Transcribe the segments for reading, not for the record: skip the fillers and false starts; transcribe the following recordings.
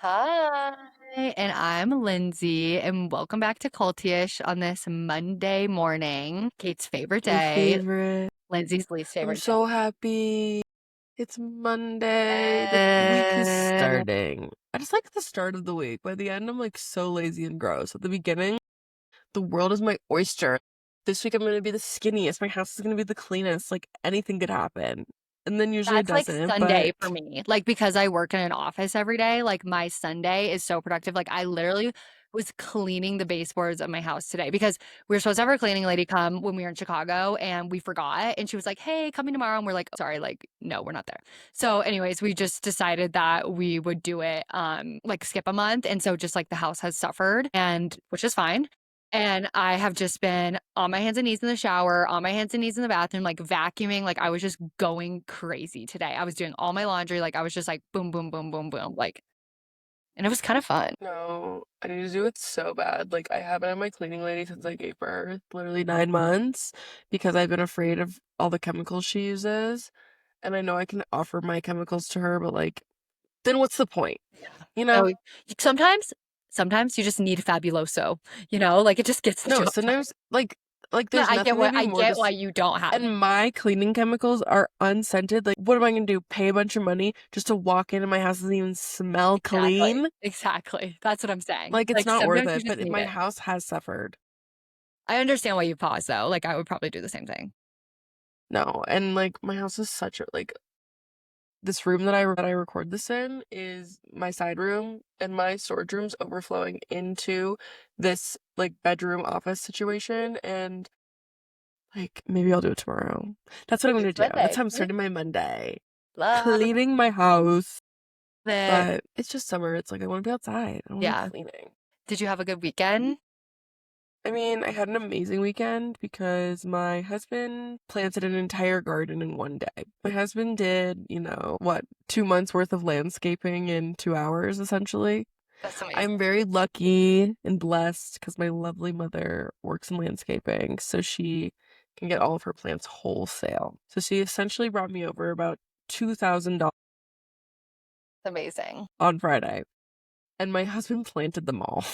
Hi, and I'm Lyndsey, and welcome back to Cultish on this Monday morning. Kate's favorite My day, favorite. Lindsay's least I'm favorite so happy. It's Monday. The week is day. starting. I just like the start of the week. By the end, I'm like so lazy and gross. At the beginning, the world is my oyster. This week, I'm going to be the skinniest. My house is going to be the cleanest. Like anything could happen. And then usually it That's like doesn't, but Sunday for me. Like because I work in an office every day, like my Sunday is so productive. Like I literally was cleaning the baseboards of my house today because we were supposed to have our cleaning lady come when we were in Chicago and we forgot. And she was like, "Hey, coming tomorrow." And we're like, "Sorry, like no, we're not there." So anyways, we just decided that we would do it like skip a month. And so just like the house has suffered and which is fine. And I have just been on my hands and knees in the shower, on my hands and knees in the bathroom, like vacuuming. Like I was just going crazy today. I was doing all my laundry. Like I was just like boom, boom, boom, boom, boom. Like, and it was kind of fun. no, I need to do it so bad. Like I haven't had my cleaning lady since I gave birth, literally 9 months, because I've been afraid of all the chemicals she uses. And I know I can offer my chemicals to her, but like, then what's the point? Yeah. You No, know? sometimes you just need Fabuloso, like it just gets the No, job done. sometimes like Yeah, there's nothing that'd be I more get why just you don't have it. and my cleaning chemicals are unscented. Like, what am I gonna do? Pay a bunch of money just to walk in and my house doesn't even smell Exactly. clean? Exactly. That's what I'm saying. Like, it's Like not worth sometimes you it. just But need my it. house has suffered. I understand why you pause though. Like I would probably do the same thing. No, and like my house is such a like this room that I record this in is my side room, and my storage room's overflowing into this like bedroom office situation, and like maybe I'll do it tomorrow. That's what I'm gonna It's do. That's Monday. how I'm starting my Monday. Love Cleaning my house. it. But it's just summer. It's like I want to be outside. I don't want to Yeah. be cleaning. Did you have a good weekend? I mean, I had an amazing weekend because my husband planted an entire garden in one day. My husband did, 2 months worth of landscaping in 2 hours, essentially. That's amazing. I'm very lucky and blessed because my lovely mother works in landscaping, so she can get all of her plants wholesale. So she essentially brought me over about $2,000 Amazing. on Friday, and my husband planted them all.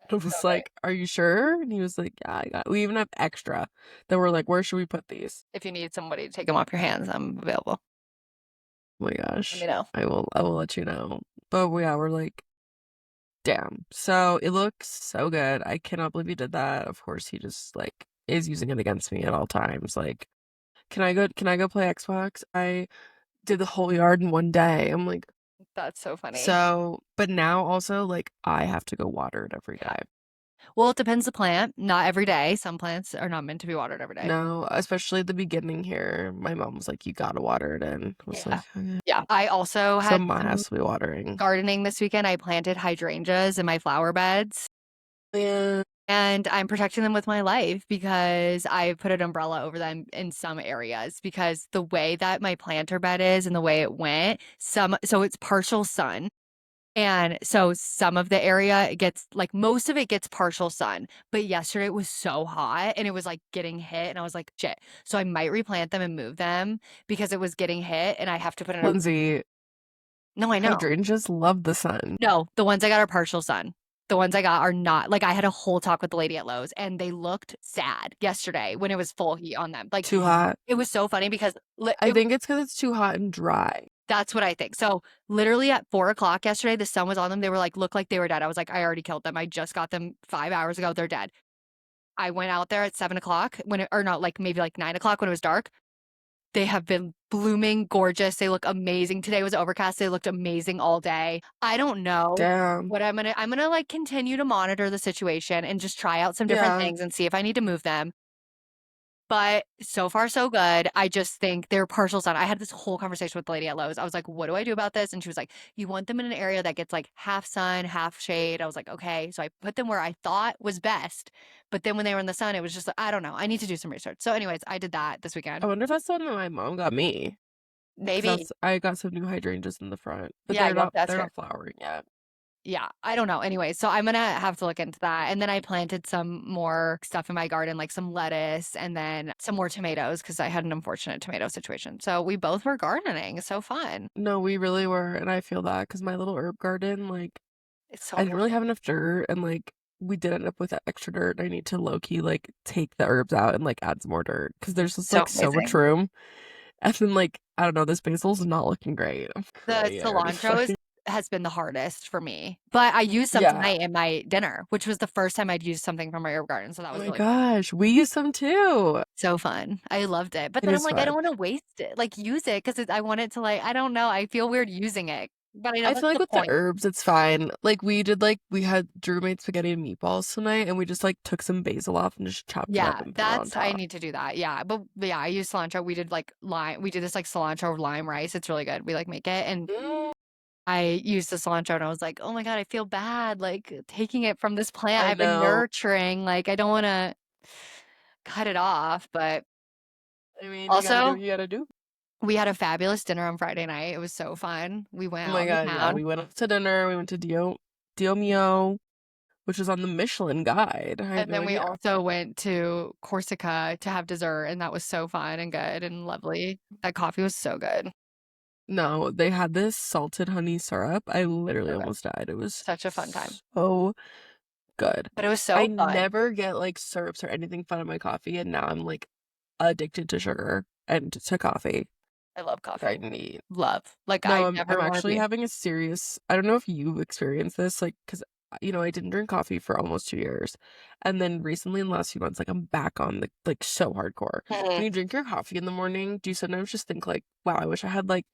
I So was nice. like, "Are you sure?" And he was like, "Yeah, I got." We even have extra. Then we're like, "Where should we put these?" If you need somebody to take them off your hands, I'm available. Oh my Let me gosh, know. I will let you know. But yeah, we're like, damn. So it looks so good. I cannot believe he did that. Of course, he just like is using it against me at all times. Like, Can I go play Xbox? I did the whole yard in one day. I'm like, That's so funny. so. But now also like I have to go water it every Yeah. day. Well, it depends the plant. Not every day. Some plants are not meant to be watered every day. No, especially at the beginning here. My mom was like, "You gotta water it in." I was Yeah. like, "Okay." Yeah. I also So had mine some has to be watering. gardening this weekend. I planted hydrangeas in my flower beds. Yeah. And I'm protecting them with my life because I put an umbrella over them in some areas because the way that my planter bed is and the way it went, so it's partial sun. And so some of the area gets like most of it gets partial sun. But yesterday it was so hot and it was like getting hit and I was like, shit. So I might replant them and move them because it was getting hit and I have to put in a Lyndsey, no, I know. hydrangeas love the sun. No, the ones I got are partial sun. The ones I got are not. Like I had a whole talk with the lady at Lowe's and they looked sad yesterday when it was full heat on them. Like Too hot. it was so funny because I think it's because it's too hot and dry. that's what I think. So literally at 4 o'clock yesterday, the sun was on them. They were like, look like they were dead. I was like, I already killed them. I just got them 5 hours ago. They're dead. I went out there at 7 o'clock or not, like maybe like 9 o'clock when it was dark. They have been blooming gorgeous. They look amazing. Today was overcast. They looked amazing all day. I don't know Damn. what I'm gonna like continue to monitor the situation and just try out some different Yeah. things and see if I need to move them. But so far, so good. I just think they're partial sun. I had this whole conversation with the lady at Lowe's. I was like, what do I do about this? And she was like, you want them in an area that gets like half sun, half shade. I was like, okay. So I put them where I thought was best. But then when they were in the sun, it was just, I don't know. I need to do some research. So, anyways, I did that this I weekend. wonder if that's the one that my mom got me. Because Maybe. that's I got some new hydrangeas in the front, but Yeah, yep, that's they're fair. not flowering yet. Yeah, I don't know. Anyway, so I'm gonna have to look into that. And then I planted some more stuff in my garden, like some lettuce and then some more tomatoes because I had an unfortunate tomato situation. So we both were gardening. So fun. No, we really were, and I feel that because my little herb garden, like It's so I didn't really annoying. have enough dirt, and, like, we did end up with that extra dirt. I need to low key, like, take the herbs out and, like, add some more dirt because there's just, So like, so much amazing. room. And then, like, I don't know, this basil's not looking great. The Yeah, I already cilantro fucking has been the hardest for me, but I used some yeah. tonight in my dinner, which was the first time I'd used something from my herb garden, so that Oh was my really fun. gosh, we use some too. So fun. I loved it, but It then I'm is like, I don't fun. wanna waste it, like, use it 'cause I want it to, like I don't know, I feel weird using it, but I know I that's feel like the with the point. herbs, it's fine. Like, we had Drew made spaghetti and meatballs tonight, and we just, like, took some basil off and just chopped it up Yeah, and put it on that's I top. need to do that, yeah, but yeah, I use cilantro, we did this, like, cilantro lime rice, it's really good, we, like, make it, and Mm, I used the cilantro and I was like, "Oh my god, I feel bad, like, taking it from this plant I I've been know. nurturing, like, I don't wanna cut it off," but I mean, you gotta do also, what you gotta do. we had a fabulous dinner on Friday night, it was so fun. We Oh went out my into god, yeah, town, we went out to dinner, we went to Dio Mio, which was on the Michelin Guide. I had and no then we idea. also went to Corsica to have dessert, and that was so fun and good and lovely. That coffee was so good. No, they had this salted honey syrup. I literally So good. almost died. It was Such a fun time. so good. But it was I so fun. never get, like, syrups or anything fun in my coffee, and now I'm, like, addicted to sugar and to coffee. I love I coffee. need Love. Like, No, I I'm never wanna actually be having a serious I don't know if you've experienced this, like, 'cause, I didn't drink coffee for almost 2 years, and then recently in the last few months, like, I'm back on the like, so hardcore. Mhm. When you drink your coffee in the morning, do you sometimes just think like, "Wow, I wish I had, like,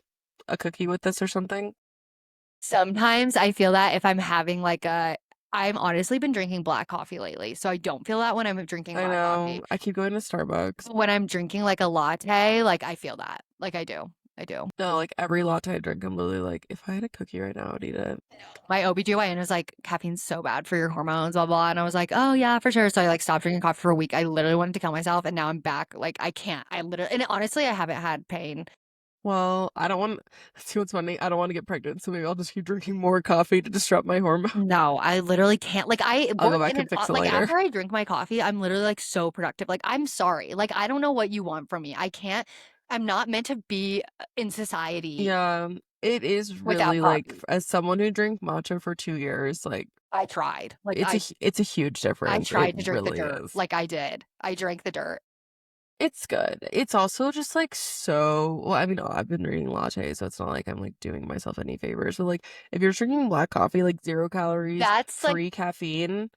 a cookie with this or something?" Sometimes I feel that if I'm having, like, a I've honestly been drinking black coffee lately, so I don't feel that when I'm drinking I black know. coffee. I keep going to Starbucks. When I'm drinking, like, a latte, like, I feel that. Like, I do. I do. No, like, every latte I drink, I'm literally like, "If I had a cookie right now, I'd eat it." My OBGYN was like, "Caffeine's so bad for your hormones, blah, blah," and I was like, "Oh, yeah, for sure." So I, like, stopped drinking coffee for a week. I literally wanted to kill myself, and now I'm back. Like, I can't. I literally and honestly, I haven't had pain. Well, I don't want see what's funny? I don't wanna get pregnant, so maybe I'll just keep drinking more coffee to disrupt my hormone. No, I literally can't. Like, I I'll go work back in and an fix it like, later. after I drink my coffee, I'm literally, like, so productive. Like, I'm sorry. Like, I don't know what you want from me. I can't I'm not meant to be, in society Yeah, it is without really, like, coffee. as someone who drank matcha for 2 years, like, I tried. Like, it's a huge I difference, it tried to drink the really dirt. is. Like, I did. I drank the dirt. It's good. It's also just, like, so well, I mean, I've been drinking lattes, so it's not like I'm, like, doing myself any favors, but, like, if you're drinking black coffee, like, 0 calories, That's, like free caffeine,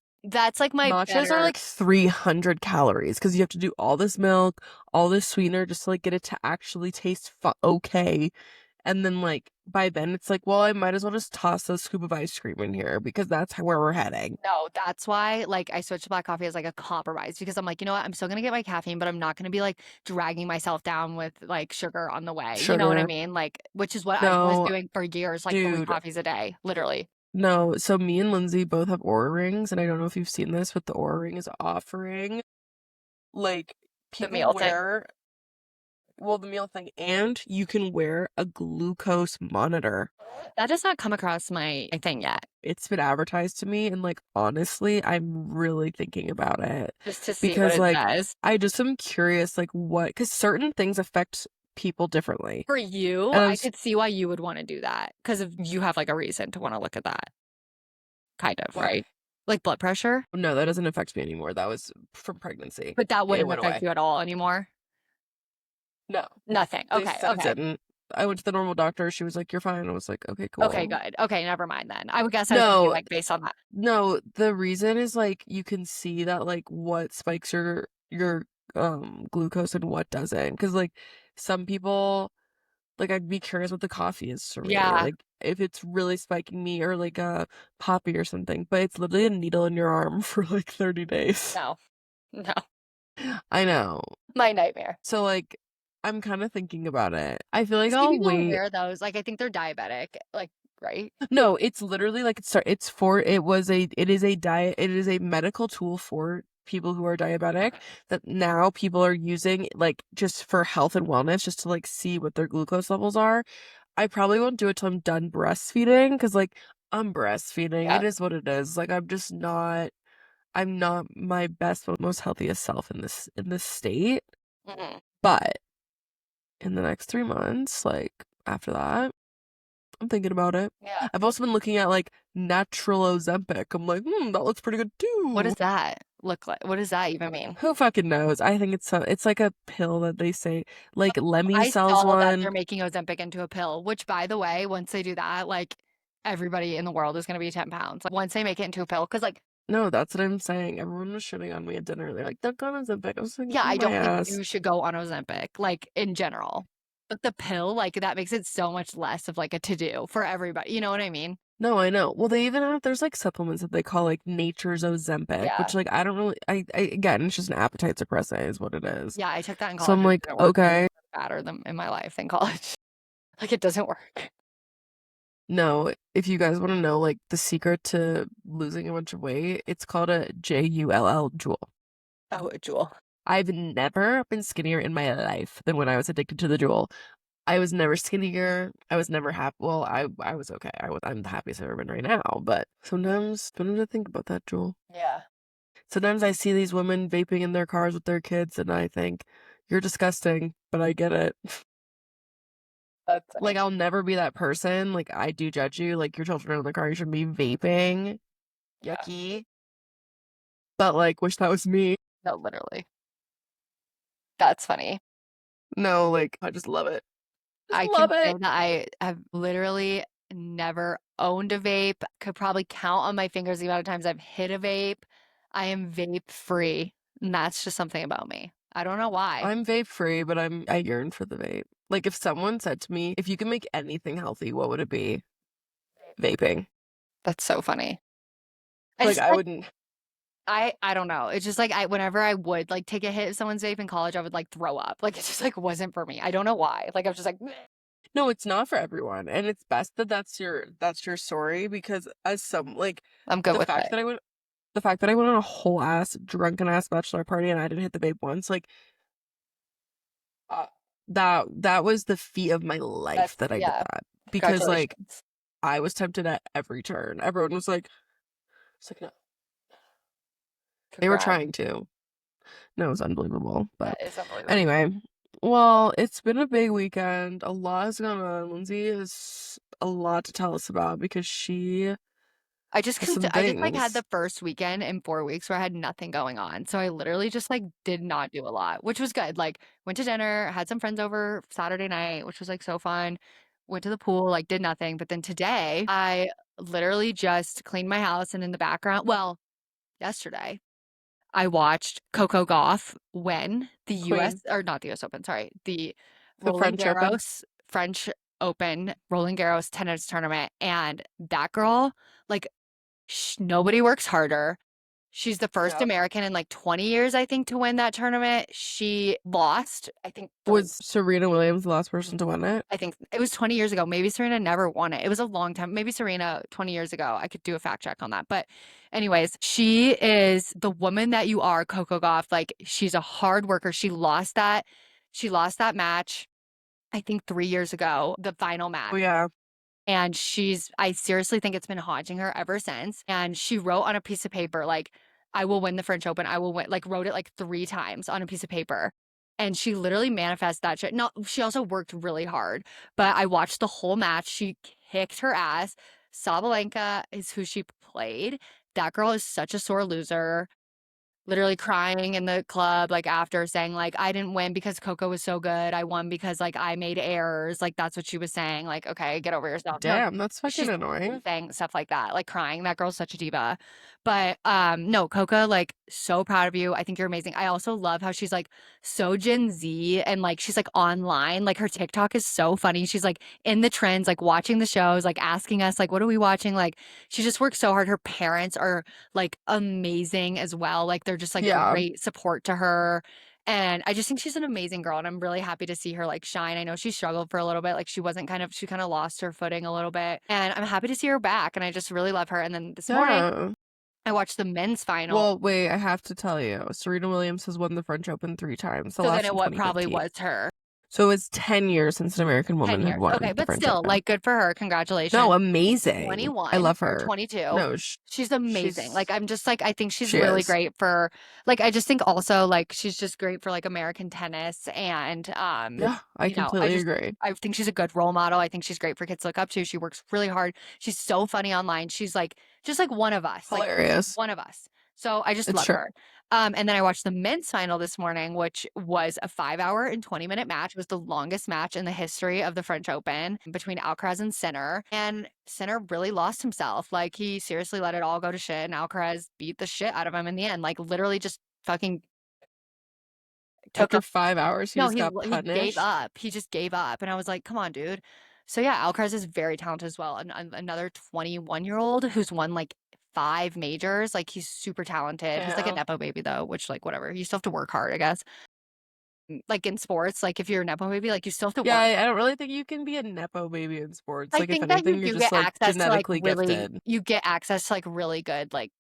my matchas are, better like, 300 calories because you have to do all this milk, all this sweetener just to, like, get it to actually taste okay. And then, like, by then, it's like, well, I might as well just toss a scoop of ice cream in here because that's where we're heading. No, that's why, like, I switched to black coffee as, like, a compromise because I'm like, "You know what? I'm still gonna get my caffeine, but I'm not gonna be, like, dragging myself down with, like, sugar on the way." You know what I Sugar. mean? Like, which is what I was No, doing for years, like, 3 dude. coffees a day, literally. No. So me and Lyndsey both have Aura rings, and I don't know if you've seen this, but the Aura ring is offering like The people meal thing. wear well, the meal thing, and you can wear a glucose monitor. That does not come across my thing yet, It's been advertised to me, and, like, honestly, I'm really thinking about it just to see what because, it like, says. I just am curious, like, what because certain things affect people differently. For you, And I could see why you would wanna do that because of you have, like, a reason to wanna look at that, kind of, what? right? Like blood pressure? No, that doesn't affect me anymore. That was from pregnancy. But that It wouldn't went affect away. you at all anymore? No, Nothing. they Okay, said it okay. didn't. I went to the normal doctor. She was like, "You're fine." I was like, "Okay, Okay, cool." good. Okay, never mind then. I would guess I was thinking, No, like, based on that. no, the reason is, like, you can see that, like, what spikes your, glucose and what doesn't. Because like, some people like, I'd be curious what the coffee is for me, Yeah. like, if it's really spiking me or, like, a poppy or something, but it's literally a needle in your arm for, like, 30 days. No. No. I know. My nightmare. So, like, I'm kinda thinking about it. I feel I like see I'll people wait. wear those, like, I think they're diabetic, like, right? No, it's literally like it's for it is a diet it is a medical tool for people who are diabetic that now people are using, like, just for health and wellness, just to, like, see what their glucose levels are. I probably won't do it till I'm done breastfeeding because like, I'm breastfeeding, Yeah. it is what it is, like, I'm not my best, most healthiest self in this state, Mhm. but in the next 3 months, like, after that, I'm thinking about it. Yeah. I've also been looking at like natural Ozempic. I'm like, that looks pretty good What too. does that look like? What does that even mean? Who fucking knows? I think it's like a pill that they say like Lemmy I sells saw that they're one. making Ozempic into a pill, which by the way, once they do that, like everybody in the world is gonna be 10 pounds. Like once they make it into a pill, because like, No, that's what I'm saying. Everyone was shitting on me at dinner. They're like, "Don't go on Ozempic." I was like, yeah, I my don't think ass. you should go on Ozempic, like in general. But the pill, like that makes it so much less of like a to-do for everybody. You know what I mean? No, I know. Well, they even have there's like supplements that they call like Nature's Ozempic, Yeah. which like I don't really I again, it's just an appetite suppressant is what it is. Yeah, I took that in So college I'm and it like, didn't work. okay, Better than in my life than college. Like it doesn't work. no, if you guys want to know like the secret to losing a bunch of weight, it's called a JULL jewel. Oh, a jewel. I've never been skinnier in my life than when I was addicted to the jewel. I was never skinnier. I was never happy. Well, I was okay. I'm the happiest I've ever been right now. But sometimes I think about that jewel. Yeah. Sometimes I see these women vaping in their cars with their kids, and I think you're disgusting. But I get it. That's Like funny. I'll never be that person. Like I do judge you. Like your children are in the car. You shouldn't be vaping. Yeah. Yucky. But like, wish that was me. No, literally. That's funny. No, like I just love it. Just I love can say it. that I have literally never owned a vape. Could probably count on my fingers the amount of times I've hit a vape. I am vape free. And that's just something about me. I don't know why. I'm vape free, but I yearn for the vape. Like if someone said to me, if you could make anything healthy, what would it be? Vaping. That's so funny. I Like just I like wouldn't. I don't know. It's just like I whenever I would like take a hit of someone's vape in college, I would like throw up. Like it just like wasn't for me. I don't know why. Like I was just like "Bleh." No, it's not for everyone, and it's best that that's your story because as some like I'm good the with fact it. that I went the fact that I went on a whole ass drunken ass bachelor party and I didn't hit the vape once, like uh, that was the feat of my life That's that I did yeah. that because like Congratulations. I was tempted at every turn. Everyone was like, it's like no, they were Congrats. trying to. No, it was unbelievable. But That is unbelievable. anyway, well, it's been a big weekend. A lot has gone on. Lyndsey has a lot to tell us about because she has some I just like had things. the first weekend in 4 weeks where I had nothing going on. So I literally just like did not do a lot, which was good. Like went to dinner, had some friends over Saturday night, which was like so fun. Went to the pool, like did nothing. But then today I literally just cleaned my house and in the background, well, yesterday I watched Coco Gauff win the US Queen, or not the US Open, sorry, the the Roland French Open. Garros French Open Roland Garros tennis tournament and that girl like nobody works harder. She's the first Yeah. American in like 20 years, I think, to win that tournament. She lost, I think, Was Serena Williams the last person to win it? I think it was 20 years ago. Maybe Serena never won it. It was a long time. Maybe Serena 20 years ago. I could do a fact check on that. But anyways, she is the woman that you are, Coco Gauff. Like she's a hard worker. She lost that match, I think 3 years ago, the final match. Oh yeah. And I seriously think it's been haunting her ever since. And she wrote on a piece of paper, like, I will win the French Open. I will win, like, wrote it like 3 times on a piece of paper. And she literally manifests that shit. No, she also worked really hard. But I watched the whole match. She kicked her ass. Sabalenka is who she played. That girl is such a sore loser, literally crying in the club like after saying like I didn't win because Coco was so good. I won because like I made errors. Like that's what she was saying. Like, okay, get over yourself. No, Damn, that's fucking she's annoying. saying stuff like that, like crying. That girl's such a diva. But no, Coco, like so proud of you. I think you're amazing. I also love how she's like so Gen Z and like she's like online. Like her TikTok is so funny. She's like in the trends, like watching the shows, like asking us like what are we watching? Like she just works so hard. Her parents are like amazing as well. Like they're just like Yeah. great support to her. And I just think she's an amazing girl and I'm really happy to see her like shine. I know she struggled for a little bit. Like she kind of lost her footing a little bit. And I'm happy to see her back and I just really love her. And then this morning Yeah. I watched the men's final. Well, wait, I have to tell you, Serena Williams has won the French Open 3 times, the So then last it in what probably 2015. was her. So it's 10 years since an American 10 woman had years. Okay, won the but French still, Open. like, good for her. No, Congratulations. She's amazing. I 21 love or her. 22. No, She's amazing. Like, she's I'm just like, I think she's she really is. great for, like, I just think also, like, she's just great for, like, American tennis. And, Yeah, I completely agree. I think she's a good role model. I think she's great for kids to look up to. She works really hard. She's so funny online. She's like, just like one of us. Like, she's Hilarious. one of us. So I just It's love true. her. And then I watched the men's final this morning, which was a 5 hour and 20-minute match. It was the longest match in the history of the French Open between Alcaraz and Sinner. And Sinner really lost himself. Like, he seriously let it all go to shit, and Alcaraz beat the shit out of him in the end. Like, literally just fucking took After a 5 hours, he no, just got he gave punished. up. He just gave up. And I was like, come on, dude. So yeah, Alcaraz is very talented as well. Another 21-year-old who's won like 5 majors. Like, he's super talented. He's like a Yeah. nepo baby though, which, like, whatever. You still have to work hard, I guess. Like in sports, like if you're a nepo baby, like you still have to Yeah, work. I don't really think you can be a nepo baby in sports. I Like, if think that you anything, you're do just get like access to like genetically really gifted. you get access to like really good like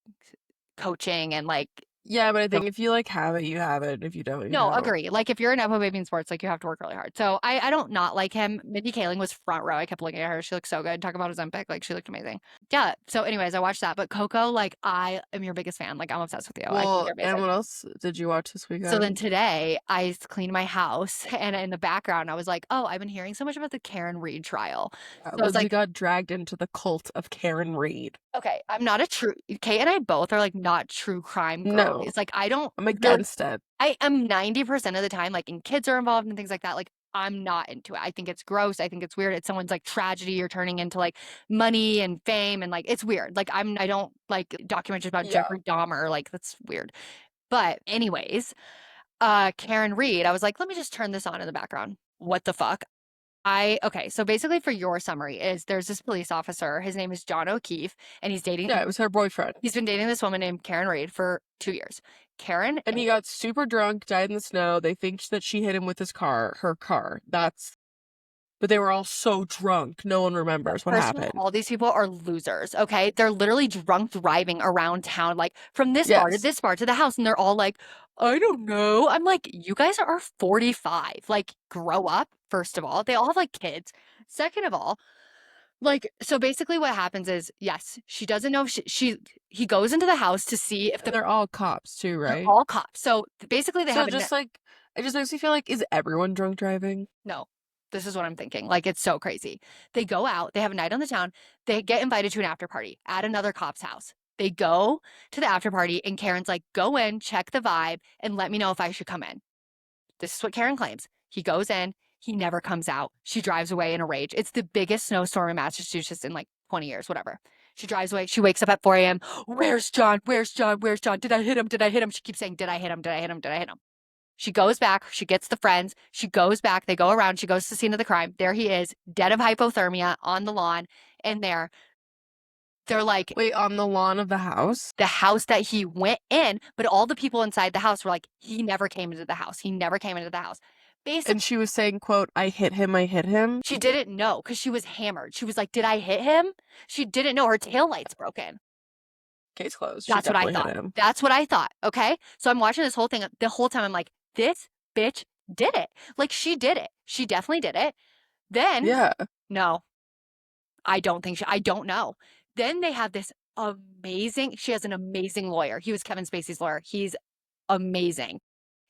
coaching and like Yeah, but I the think if you like have it, you have it. If you don't, you no, don't. agree. Like if you're a nepo baby in sports, like you have to work really hard. So I don't not like him. Mindy Kaling was front row. I kept looking at her. She looked so good. Talk about Ozempic. Like, she looked amazing. Yeah. So anyways, I watched that. But Coco, like, I am your biggest fan. Like, I'm obsessed with you. I think Well, you're and amazing. what else did you watch this So then weekend? today I cleaned my house and in the background I was like, oh, I've been hearing so much about the Karen Reed trial. So I was Lyndsey like, got dragged into the cult of Karen Reed. okay, I'm not a true Kate and I both are like not true crime No, girlies. Like, I don't I'm really against it. I am 90% of the time, like, and kids are involved and things like that. Like, I'm not into it. I think it's gross. I think it's weird. It's someone's like tragedy you're turning into like money and fame and like it's weird. Like, I don't like documentaries about Yeah. Jeffrey Dahmer. Like, that's weird. But anyways, Karen Reed, I was like, let me just turn this on in the background. What the fuck? Okay, so basically for your summary is there's this police officer, his name is John O'Keefe, and Yeah, it was her boyfriend. he's been dating this woman named Karen Reed for 2 years. Karen, And he got super drunk, died in the snow. They think that she hit him with her car. But they were all so drunk. No one remembers what first of happened. all, these people are losers, okay? They're literally drunk driving around town, like from this bar to Yes. this bar to the house, and they're all like, I don't know. I'm like, you guys are 45. Like, grow up, first of all. They all have like kids. Second of all, like, so basically what happens is, yes, she doesn't know if he goes into the house to see if And they're all cops too, they're right? all cops. So basically they So have just like, I just actually feel like, is everyone drunk driving? no, this is what I'm thinking. Like, it's so crazy. They go out, they have a night on the town, they get invited to an after party at another cop's house. They go to the after party, and Karen's like, go in, check the vibe, and let me know if I should come in. This is what Karen claims. He goes in, he never comes out. She drives away in a rage. It's the biggest snowstorm in Massachusetts in like 20 years, whatever. She drives away. She wakes up at 4 a.m. Where's John? Where's John? Where's John? Did I hit him? Did I hit him? She keeps saying, did I hit him? Did I hit him? Did I hit him? She goes back. She gets the friends. She goes back. They go around. She goes to the scene of the crime. There he is, dead of hypothermia on the lawn. And they're like, Wait, on the lawn of the house? the house that he went in, but all the people inside the house were like, he never came into the house. He never came into the house. Basically, And she was saying, quote, I hit him, I hit him. she didn't know because she was hammered. She was like, did I hit him? She didn't know her taillight's broken. Case closed. She That's what I definitely hit thought. him. That's what I thought. Okay. So I'm watching this whole thing. The whole time I'm like, this bitch did it. Like, she did it. She definitely did it. Then, Yeah. no, I don't know. Then they have this she has an amazing lawyer. He was Kevin Spacey's lawyer. He's amazing.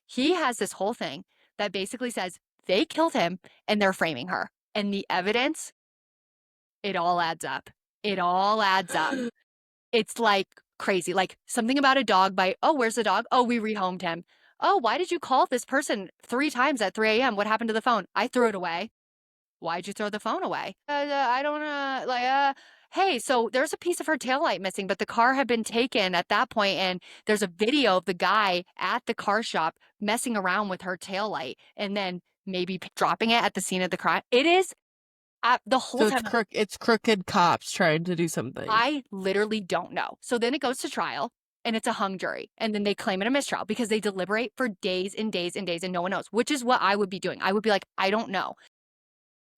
He has this whole thing that basically says they killed him and they're framing her. And the evidence, it all adds up. It all adds up. It's like crazy. Like, something about a dog bite. Oh, where's the dog? Oh, we rehomed him. Oh, why did you call this person 3 times at 3 a.m.? What happened to the phone? I threw it away. Why'd you throw the phone away? I don't hey, so there's a piece of her taillight missing, but the car had been taken at that point, and there's a video of the guy at the car shop messing around with her taillight and then maybe dropping it at the scene of the crime. It is the whole So time. it's crooked cops trying to do something. I literally don't know. So then it goes to trial. And it's a hung jury. And then they claim it a mistrial because they deliberate for days and days and days and no one knows, which is what I would be doing. I would be like, I don't know.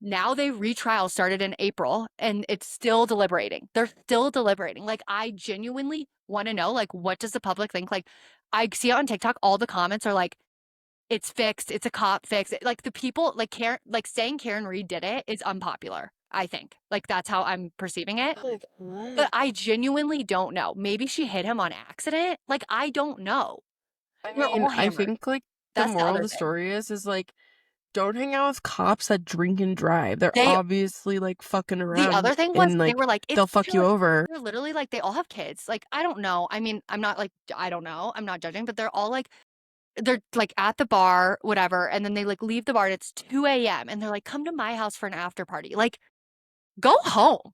Now they retrial started in April and it's still deliberating. They're still deliberating. Like, I genuinely want to know, like, what does the public think? Like, I see it on TikTok, all the comments are like, it's fixed. It's a cop fix. Like the people, like Karen, like saying Karen Reed did it is unpopular. I think like that's how I'm perceiving it. Like, But what? I genuinely don't know. Maybe she hit him on accident. Like I don't know. I They're mean, all I hammered. think like the That's the moral of other the thing. story is like don't hang out with cops that drink and drive. They're They obviously like fucking The around other thing was and they like were like, "It's they'll fuck you chilling." over. They're literally like, they all have kids. Like, I don't know. I mean, I'm not like, I don't know. I'm not judging, but they're all like, they're like at the bar, whatever, and then they like leave the bar and it's 2 a.m. and they're like, "Come to my house for an after party." Like, go home.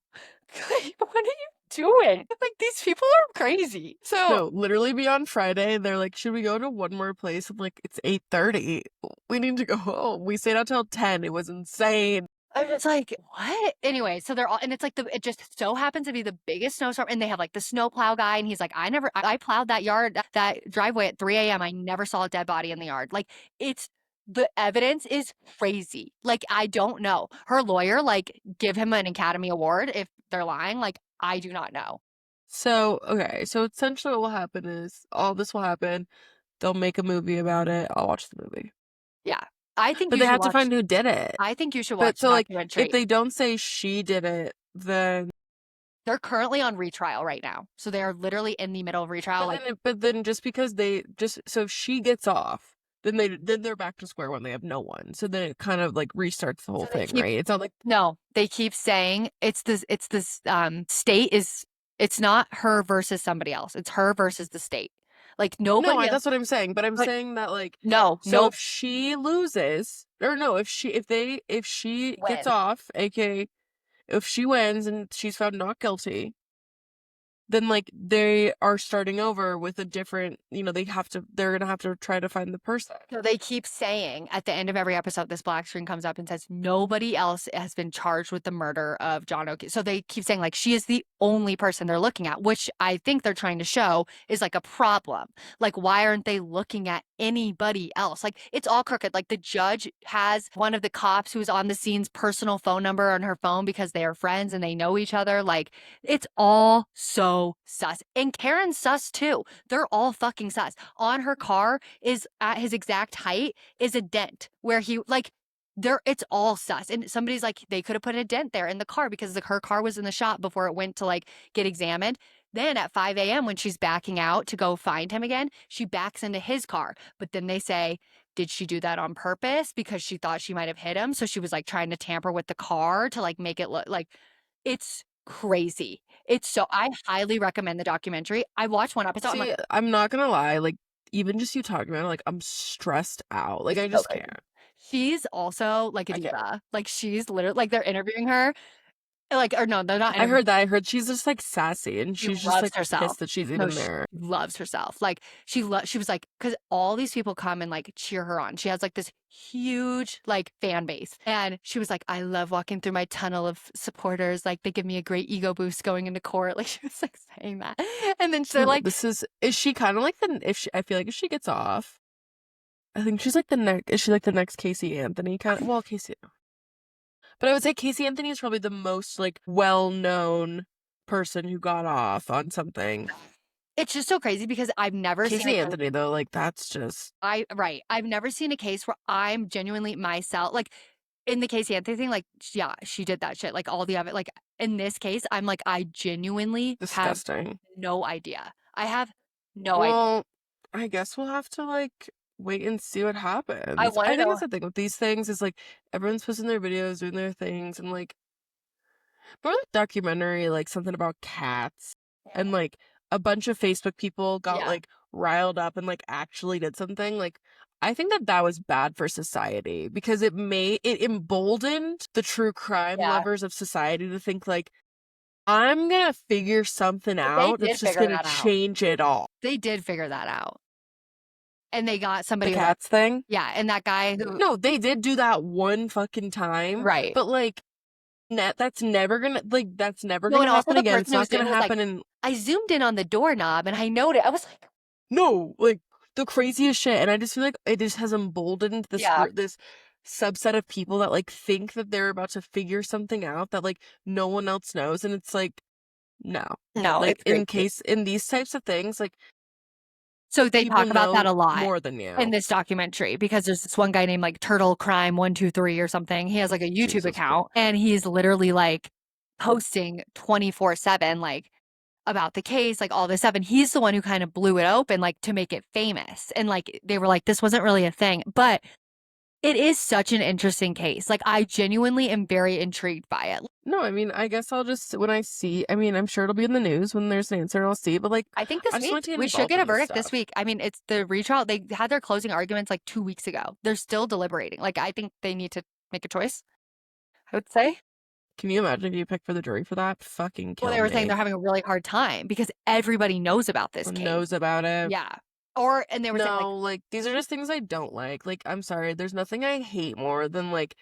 Like, what are you doing? Like, these people are crazy. So No, literally beyond Friday, they're like, should we go to one more place? I'm like, it's 8:30. We need to go home. We stayed out till 10. It was insane. I was like, "What?" Anyway, so they're all and it's like it just so happens to be the biggest snowstorm, and they have, like, the snowplow guy, and he's like, I plowed that yard that driveway at 3 a.m. I never saw a dead body in the yard." Like, it's the evidence is crazy. Like, I don't know. Her lawyer, like, give him an Academy Award if they're lying, like, I do not know. So, okay. So essentially what will happen is all this will happen. They'll make a movie about it. I'll watch the movie. Yeah. I think But you they should have to watch find who did it. I think you should But watch the so like if documentary. they don't say she did it, then They're currently on retrial right now. So they are literally in the middle of retrial, like but then just because they just so if she gets off, then they're back to square one. They have no one. So then it kind of like restarts the whole so they thing, keep right? It's not like No, they keep saying state is it's not her versus somebody else. It's her versus the state. Like no, nobody else that's what I'm saying. But I'm but saying that like no, so nope. if she loses or no, if she gets When? off, aka if she wins and she's found not guilty, then like they are starting over with a different, they're gonna have to try to find the person. So they keep saying at the end of every episode, this black screen comes up and says nobody else has been charged with the murder of John O'Keefe. So they keep saying like she is the only person they're looking at, which I think they're trying to show is like a problem. Like why aren't they looking at anybody else? Like it's all crooked. Like the judge has one of the cops who's on the scene's personal phone number on her phone because they are friends and they know each other. Like it's all so sus. And Karen's sus too. They're all fucking sus. On her car is at his exact height is a dent where he like there it's all sus. And somebody's like they could have put a dent there in the car because her car was in the shop before it went to like get examined. Then at 5 a.m. when she's backing out to go find him again, she backs into his car. But then they say, did she do that on purpose because she thought she might have hit him? So she was like trying to tamper with the car to like make it look like it's crazy. It's so I highly recommend the documentary. I watched one episode. I'm like, See, I'm not gonna lie, like even just you talking about it, like I'm stressed out. Like it's I so just crazy. can't. She's also like a I can't. diva. Like she's literally like they're interviewing her. Like, or no, they're not I interviewing. heard that. I heard she's just like sassy and She she's just loves like herself. pissed that she's No, even she there. loves herself. Like she was like, because all these people come and like cheer her on. She has like this huge like fan base. And she was like, I love walking through my tunnel of supporters. Like they give me a great ego boost going into court. Like she was like saying that. And then they're No, like, is she kind of like the if she I feel like if she gets off, I think she's like the next is she like the next Casey Anthony kind of well Casey but I would say Casey Anthony is probably the most like well-known person who got off on something. it's just so crazy because I've never seen a Casey case. Anthony though, like that's just Right. I've never seen a case where I'm genuinely myself. Like in the Casey Anthony thing, like, yeah, she did that shit. Like all the other, like in this case, I'm like, I genuinely have disgusting. no idea. I have no idea. Well, I guess we'll have to like wait and see what I happens. want I to think know. that's the thing with these things is like everyone's posting their videos, doing their things, and like more like documentary, like something about cats, and like a bunch of Facebook people got Yeah. like riled up and like actually did something. Like I think that that was bad for society because it emboldened the true crime Yeah. lovers of society to think like I'm gonna figure something But they out did that's just figure gonna that out. change it all. They did figure that out. And they got The somebody like, cats thing. yeah. And that guy who, No, they did do that one fucking time, right. but like that's never No, gonna and also happen the again. person It's who not was doing gonna it was like, happen in I zoomed in on the doorknob and I noted, I was like, no, like the craziest shit. And I just feel like it just has emboldened yeah, this subset of people that like think that they're about to figure something out that like no one else knows. And it's like, no. no, Like it's crazy. in these types of things, like So they People talk about that know a lot more than in you. this documentary because there's this one guy named like Turtle Crime 123 or something. He has like a YouTube Jesus Christ. account and he's literally like posting 24/7 like about the case, like all this stuff. And he's the one who kind of blew it open like to make it famous. And like they were like, this wasn't really a thing. But it is such an interesting case. Like I genuinely am very intrigued by it. No, I mean, I guess I'll just when I see. I mean, I'm sure it'll be in the news when there's an answer. I'll see, but like, I think I this just week want to get we should involved get a in this verdict this stuff. week. I mean, it's the retrial. They had their closing arguments like 2 weeks ago. They're still deliberating. Like I think they need to make a choice, I would say. Can you imagine if you picked for the jury for that? Fucking Well, kill they were saying me. they're having a really hard time because everybody knows about this case. Knows about it. Yeah. Or and they were saying like No, like these are just things I don't like. Like, I'm sorry, there's nothing I hate more than like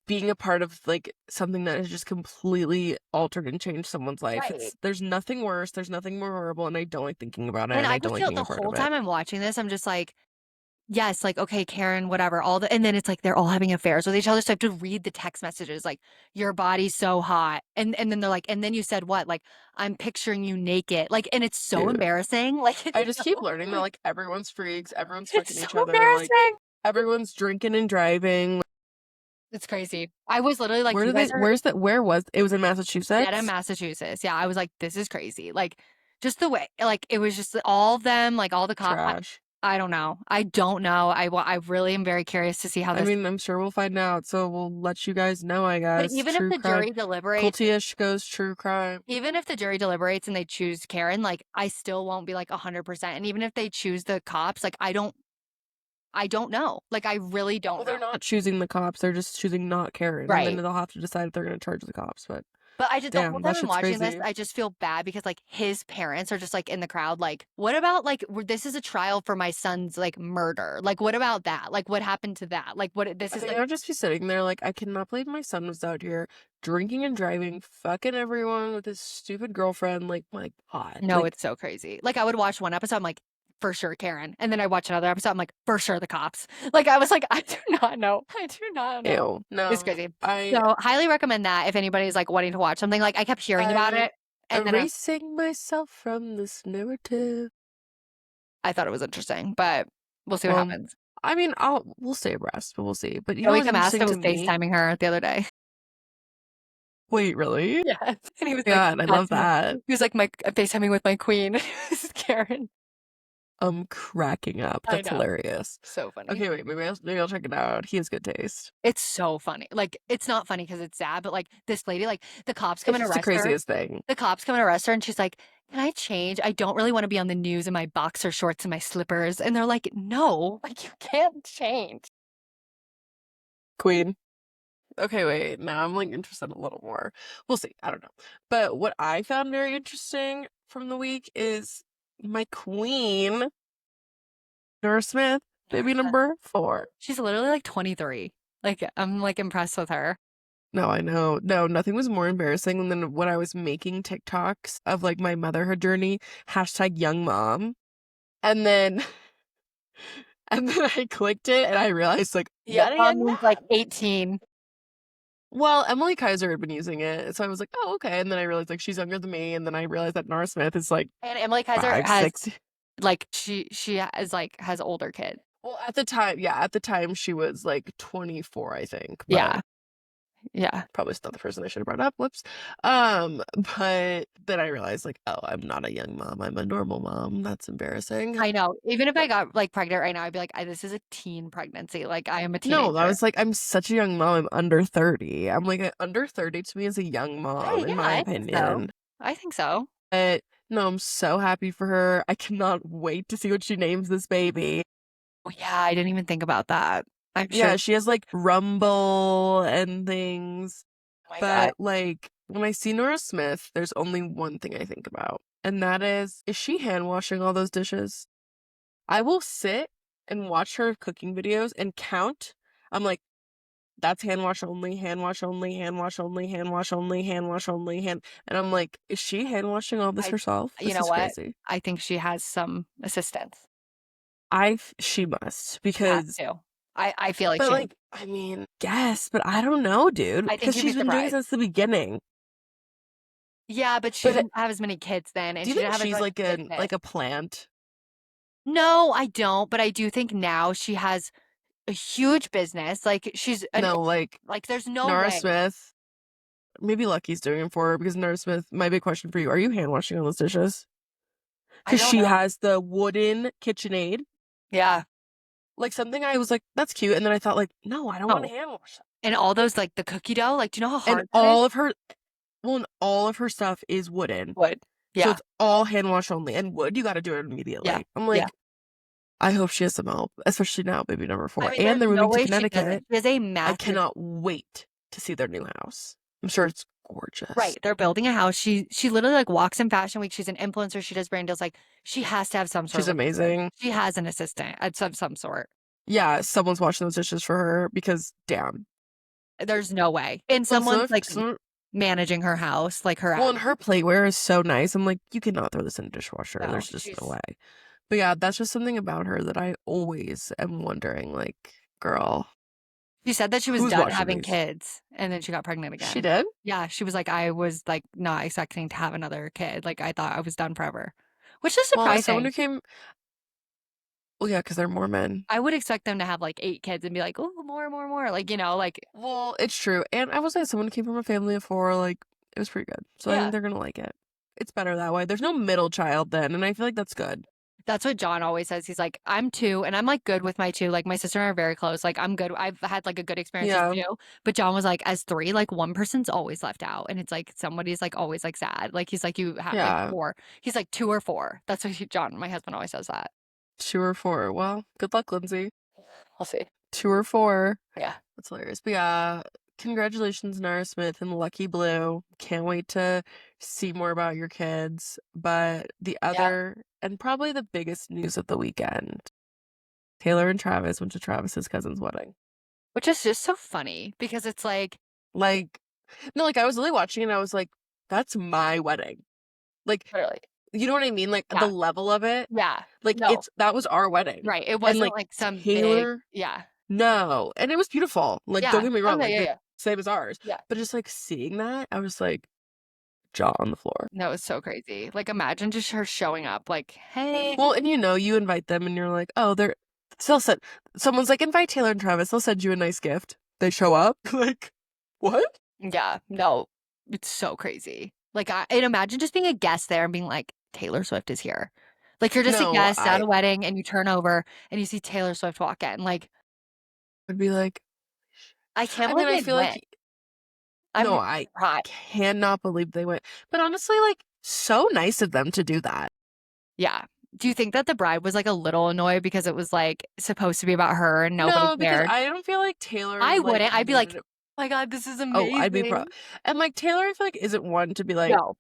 being a part of like something that has just completely altered and changed someone's life. right. It's there's nothing worse, there's nothing more horrible, and I don't like thinking about it, And and I I don't just like feel being the a part whole of it. time I'm watching this, I'm just like, yes, like, okay, Karen, whatever, all the and then it's like they're all having affairs with each other. So I have to read the text messages like, your body's so hot. And then they're like, and then you said what? Like, I'm picturing you naked. Like, and it's so Dude, embarrassing. Like I it's just keep learning that like everyone's freaks, everyone's fucking it's each so other, like embarrassing. everyone's drinking and driving. It's crazy. I was literally like, Where you did they guys are where's that where was it was in Dedham, Massachusetts? Massachusetts. Yeah, I was like, this is crazy. Like, just the way, like, it was just all of them, like all the cops. Trash. I don't know. I don't know. I really am very curious to see how I this. mean, I'm sure we'll find out, so we'll let you guys know, I But guess. even if True the crime. jury deliberates, Culty-ish goes true crime. even if the jury deliberates and they choose Karen, like, I still won't be like 100%. And even if they choose the cops, like, I don't know. Like, I really Well, don't they're know. not choosing the cops, they're just choosing not Karen, and then Right. they'll have to decide if they're gonna charge the cops, but But I just the whole damn, time that I'm shit's watching this, crazy. I just feel bad because like his parents are just like in the crowd, like, what about like this is a trial for my son's like murder? Like, what about that? Like, what happened to that? Like, what this I is think like. I'll just be sitting there like, I cannot believe my son was out here drinking and driving, fucking everyone with his stupid girlfriend. Like, my God. No, Like, it's so crazy. Like I would watch one episode, I'm like, for sure, Karen. And then I watch another episode, I'm like, for sure, the cops. Like I was like, I do not know. I do not know. ew. It's No. crazy. I So highly recommend that if anybody's like wanting to watch something. Like I kept hearing about I'm it, and then erasing myself from this narrative. I thought it was interesting, but we'll see what Well, happens. I mean, we'll stay abreast, but we'll see. But you know Joey what's interesting Tamasta to was me? FaceTiming her the other day. Wait, really? Yes. And he was like, God, I love that's my, that. he was like, my FaceTiming with my queen. This is Karen. I'm cracking up. I That's know. hilarious. So funny. Okay, wait, maybe I'll check it out. He has good taste. It's so funny. Like, it's not funny because it's sad, but like this lady, like the cops come It's and just the arrest her. craziest thing. The cops come and arrest her and she's like, "Can I change? I don't really want to be on the news in my boxer shorts and my slippers." And they're like, "No, like you can't change." Queen. Okay, wait. Now I'm like interested a little more. We'll see. I don't know. But what I found very interesting from the week is my queen, Nora Smith, baby number 4. She's literally like 23. Like I'm like impressed with her. No, I know. No, nothing was more embarrassing than when I was making TikToks of like my motherhood journey, hashtag young mom. And then and then I clicked it and I realized like, Young yada mom yada. means like 18. Well, Emily Kaiser had been using it, so I was like, oh, okay. And then I realized like she's younger than me, and then I realized that Nora Smith is like And Emily Kaiser five, has 6. like she has like has older kids. Well, at the time, yeah, at the time she was like 24, I think, but Yeah. Yeah. probably still the person I should have brought up. Whoops. But then I realized like, oh, I'm not a young mom. I'm a normal mom. That's embarrassing. I know. Even if I got like pregnant right now, I'd be like, This is a teen pregnancy. Like I am a No, I teenager." was like, I'm such a young mom. I'm under 30. I'm like, under 30 to me is a young mom, in Yeah, my I think so. opinion. I think so. But no, I'm so happy for her. I cannot wait to see what she names this baby. Oh, yeah, I didn't even think about that. I'm sure. Yeah, she has like Rumble and things. Oh my God. But like when I see Nora Smith, there's only one thing I think about, and that is she hand washing all those dishes? I will sit and watch her cooking videos and count. I'm like, that's hand wash only, hand wash only, hand wash only, hand wash only, hand wash only, hand. And I'm like, is she hand washing all this I herself? You This know is what? crazy. I think she has some assistance. She must She has because, to. I feel like but she like, I mean, yes, but I don't know, dude, I think because you'd be she's been doing it surprised. since the beginning. Yeah, but she But didn't have as many kids then, and do you she didn't think have as she's much like business. a plant? No, I don't, but I do think now she has a huge business, like, she's an No, like like, there's no Nara way. Smith, maybe Lucky's doing it for her because Nara Smith, my big question for you, are you hand washing all those dishes? I Because don't she know. has the wooden KitchenAid. Yeah. Like something I was like, that's cute. And then I thought, like, no, I don't want to Oh, hand wash that. and all those, like, the cookie dough, like, do you know how And hard that is? all of her, well, and all of her stuff is wooden. Wood. So Yeah, it's all hand wash only. And wood, you got to do it yeah, immediately. I'm yeah. like, I hope she has some help, especially now, baby number I 4. mean, And there's they're no moving to way she doesn't. Connecticut. She has a I massive. cannot wait to see their new house. I'm sure it's gorgeous. Right, they're building a house. She literally, like, walks in Fashion Week. She's an influencer. She does brand deals. Like, she has to have some sort She's of assistant. amazing. She has an assistant of some sort. Yeah, someone's washing those dishes for her because damn. There's no way. And Well, someone's, like, managing her house, like, her well, app. and her plateware is so nice. I'm like, you cannot throw this in a dishwasher. No, There's just no she's way. But yeah, that's just something about her that I always am wondering, like, girl, she said that she was who's done washing having these? kids, and then she got pregnant She again. did? Yeah, she was like, "I was, like, not expecting to have another kid. Like, I thought I was done forever." Which is Well, as someone surprising. who came, well, yeah, because they're more men. I would expect them to have, like, 8 kids and be like, "Ooh, more, more, more." Like, like Well, it's true. And I will say, someone who came from a family of 4, like, it was pretty good. So I think yeah. they're gonna like it. It's better that way. There's no middle child then, and I feel like that's good. That's what John always says. He's like, "I'm 2, and I'm, like, good with my 2." Like, my sister and I are very close. Like, I'm good. I've had, like, a good experience as Yeah, 2. But John was like, "As 3, like, one person's always left out, and it's like somebody's, like, always, like, sad." Like, he's like, "You have, like, yeah. 4." He's like, "2 or 4." That's what John, my husband, always says that. 2 or 4. Well, good luck, Lyndsey. I'll see. 2 or 4. Yeah. That's hilarious. But yeah, congratulations, Nara Smith and Lucky Blue. Can't wait to see more about your kids. But the Yeah. other, and probably the biggest news of the weekend, Taylor and Travis went to Travis's cousin's wedding. Which is just so funny because it's like Like, no, like I was literally watching and I was like, that's my wedding. Like, literally. you know what I mean? Like the Yeah. level of it. Yeah. Like No. that was our wedding. Right. It And wasn't like like some big Taylor, yeah. no. And it was beautiful. Like, don't Yeah. get me Oh, wrong, yeah, like yeah, the yeah. same as ours. Yeah. But just like seeing that, I was like, jaw on the floor. No, it's so crazy. Like, imagine just her showing up like, "Hey." Well, and you invite them and you're like, oh, they're they'll send someone's like, invite Taylor and Travis, they'll send you a nice gift. They show up. Like, what? Yeah. No. It's so crazy. Like, and imagine just being a guest there and being like, "Taylor Swift is here." Like, you're just a No, guest at I a wedding and you turn over and you see Taylor Swift walk in. Like, would be like, I can't I mean, believe I they feel went. like I'm no, really I surprised. cannot believe they went. But honestly, like, so nice of them to do that. Yeah. Do you think that the bride was, like, a little annoyed because it was, like, supposed to be about her and nobody No, because cared? I don't feel like Taylor, I like, wouldn't. I'd be like, wanted it. "Oh my god, this is Oh, I'd be amazing." and, like, Taylor, I feel like, isn't one to be like, No.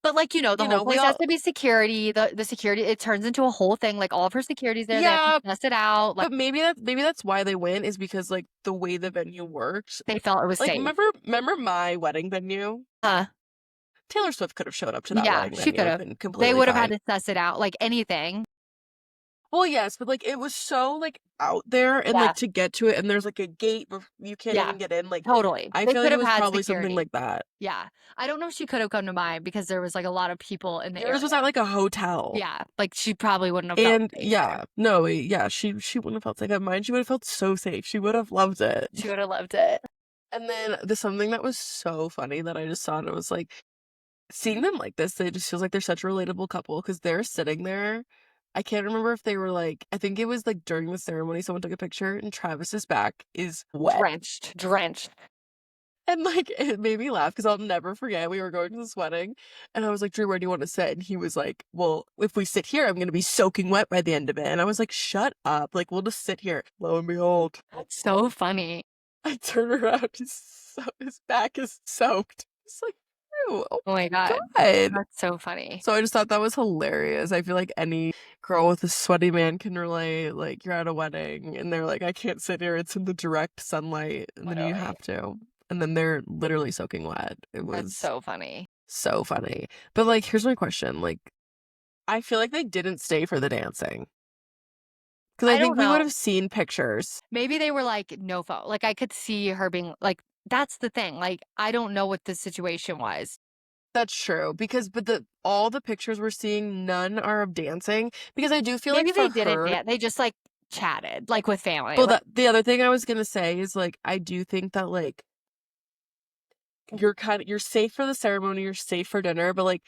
But, like, the whole we place has all to be security. The security, it turns into a whole thing, like, all of her security's there, they have to yeah, test it out, like, but maybe that's why they went is because, like, the way the venue works. they felt it was Like, safe. remember my wedding venue? Huh. Taylor Swift could have showed up to that Yeah, wedding she venue and could've. been They completely would have had fine. to test it out, like, anything. Well, yes, but, like, it was so, like, out there and, Yeah, like, to get to it and there's, like, a gate bef you can't yeah, even get in, like, totally. I They feel like could it have was had probably something security. like that. Yeah. I don't know if she could have come to mine because there was, like, a lot of people in the Yours was area. at, like, a hotel. Yeah, like, she probably wouldn't have felt And safe there. yeah, no, yeah, she wouldn't have felt safe at mine, she would have felt so safe, she would have loved it. She would have loved it. And then the something that was so funny that I just saw and it was like, seeing them like this, it just feels like they're such a relatable couple because 'cause they're sitting there. I can't remember if they were like I think it was, like, during the ceremony, someone took a picture, and Travis's back is wet. Drenched, drenched. And, like, it made me laugh because 'cause I'll never forget, we were going to this wedding, and I was like, "Drew, where do you wanna sit?" And he was like, "Well, if we sit here, I'm gonna be soaking wet by the end of it." And I was like, "Shut up, like, we'll just sit here." Lo and behold, That's so funny. I turn around, his back is soaked. It's like, "Ew, oh Oh my my god. god." That's so funny. So I just thought that was hilarious. I feel like any girl with a sweaty man can relate. Like you're at a wedding and they're like, I can't sit here. It's in the direct sunlight. And then you Literally. have to. And then they're literally soaking wet. It That's was so funny. so funny. But like, here's my question. Like, I feel like they didn't stay for the dancing. Because I I think don't we would know. have seen pictures. Maybe they were like, "No pho." Like, I could see her being like, that's the thing, like, I don't know what the situation was. That's true because but all the pictures we're seeing, none are of dancing because I do feel like Maybe for they didn't her. dance, they just, like, chatted, like, with family, Well, like the other thing I was gonna say is like I do think that like you're safe for the ceremony, you're safe for dinner, but like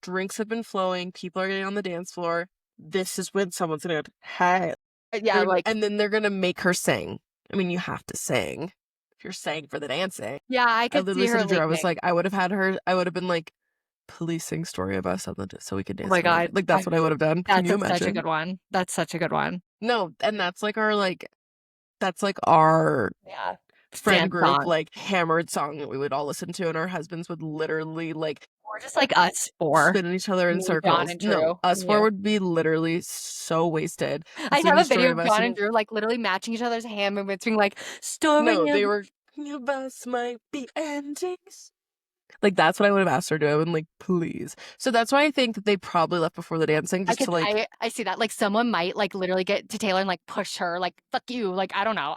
drinks have been flowing, people are getting on the dance floor. This is when someone's gonna go, hey, yeah, like and then they're gonna make her sing. I mean, you have to sing if you're saying for the dancing. yeah, I I could literally see said her to Drew, I was leaving. like, I would have had her, I would have been like, please sing Story of Us on the so we could Oh dance my together. god, Like that's what I would have done. Can you such a imagine? good one. That's such a good one. No, and that's like our Yeah. friend Stand group song. like hammered song that we would all listen to, and our husbands would literally like Or just, like, us 4. spinning each other in Me, John, circles. and No, Drew, us and four you. would be literally so wasted and I have singing a video Story of of Us. John and And Drew, like, literally matching each other's hand movements, being like, "Story no, of" they were of us might be endings. Like that's what I would have asked her to do, and like, please. So that's why I think that they probably left before the dancing, I just to could like, I see that, like, someone might, like, literally get to Taylor and, like, push her, like, "Fuck you," like, I don't know.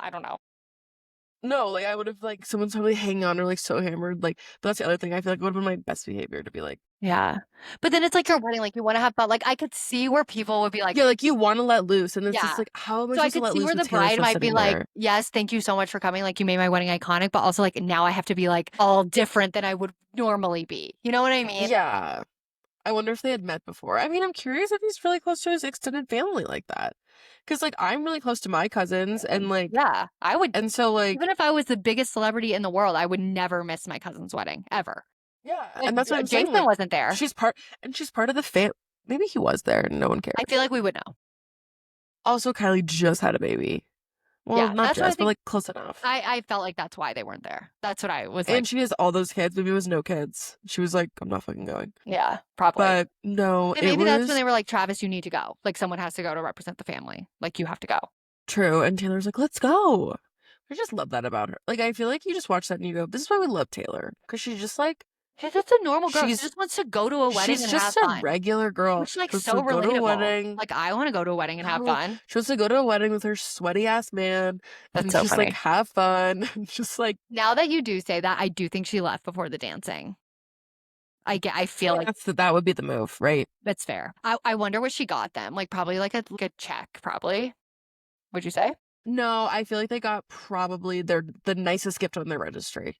no, like I would have like someone's probably hanging on her like so hammered, like. But that's the other thing. I feel like it would have been my best behavior to be like, Yeah. But then it's like your wedding, like, you wanna have fun, like, I could see where people would be like yeah, like you want to let loose, and it's just yeah. like, how am I So I supposed to could let see loose where with the Taylor bride Swift might be sitting like, there? "Yes, thank you so much for coming, like, you made my wedding iconic," but also, like, now I have to be, like, all different than I would normally be. You know what I mean? Yeah. I wonder if they had met before. I mean, I'm curious if he's really close to his extended family like that. Because, like, I'm really close to my cousins, and, like, Yeah. I would and so, like, even if I was the biggest celebrity in the world, I would never miss my cousin's wedding, ever. yeah, If and that's what I'm saying. Jason Like, wasn't there, she's part of the fam. Maybe he was there and no one I cares. feel like we would know. Also, Kylie just had a baby. Well, Yeah, not that's what I just, but think like close enough. I felt like that's why they weren't there. That's what I was like, And she has all those kids. Maybe it was no kids. She was like, I'm not fucking going. yeah, probably. But no, And it maybe that's when was they were like, "Travis, you need to go. Like, someone has to go to represent the family. Like, you have to go." true. And Taylor's like, let's go. I just love that about her. Like, I feel like you just watch that and you go, this is why we love Taylor. Because she's just like, She's just a normal girl. She she's just wants to go to a wedding she's and just have a fun, regular girl. which is, like, She wants so to go to a relatable. wedding. Like, I wanna go to a wedding and have No, fun. she wants to go to a wedding with her sweaty ass man That's and so just like funny. have fun. Just like, Now that you do say that, I do think she left before the dancing. I I feel mean, like that would be the move, right? that's fair. I wonder what she got them. Like, probably like a check, probably. Would you say? No, I feel like they got probably the nicest gift on their registry.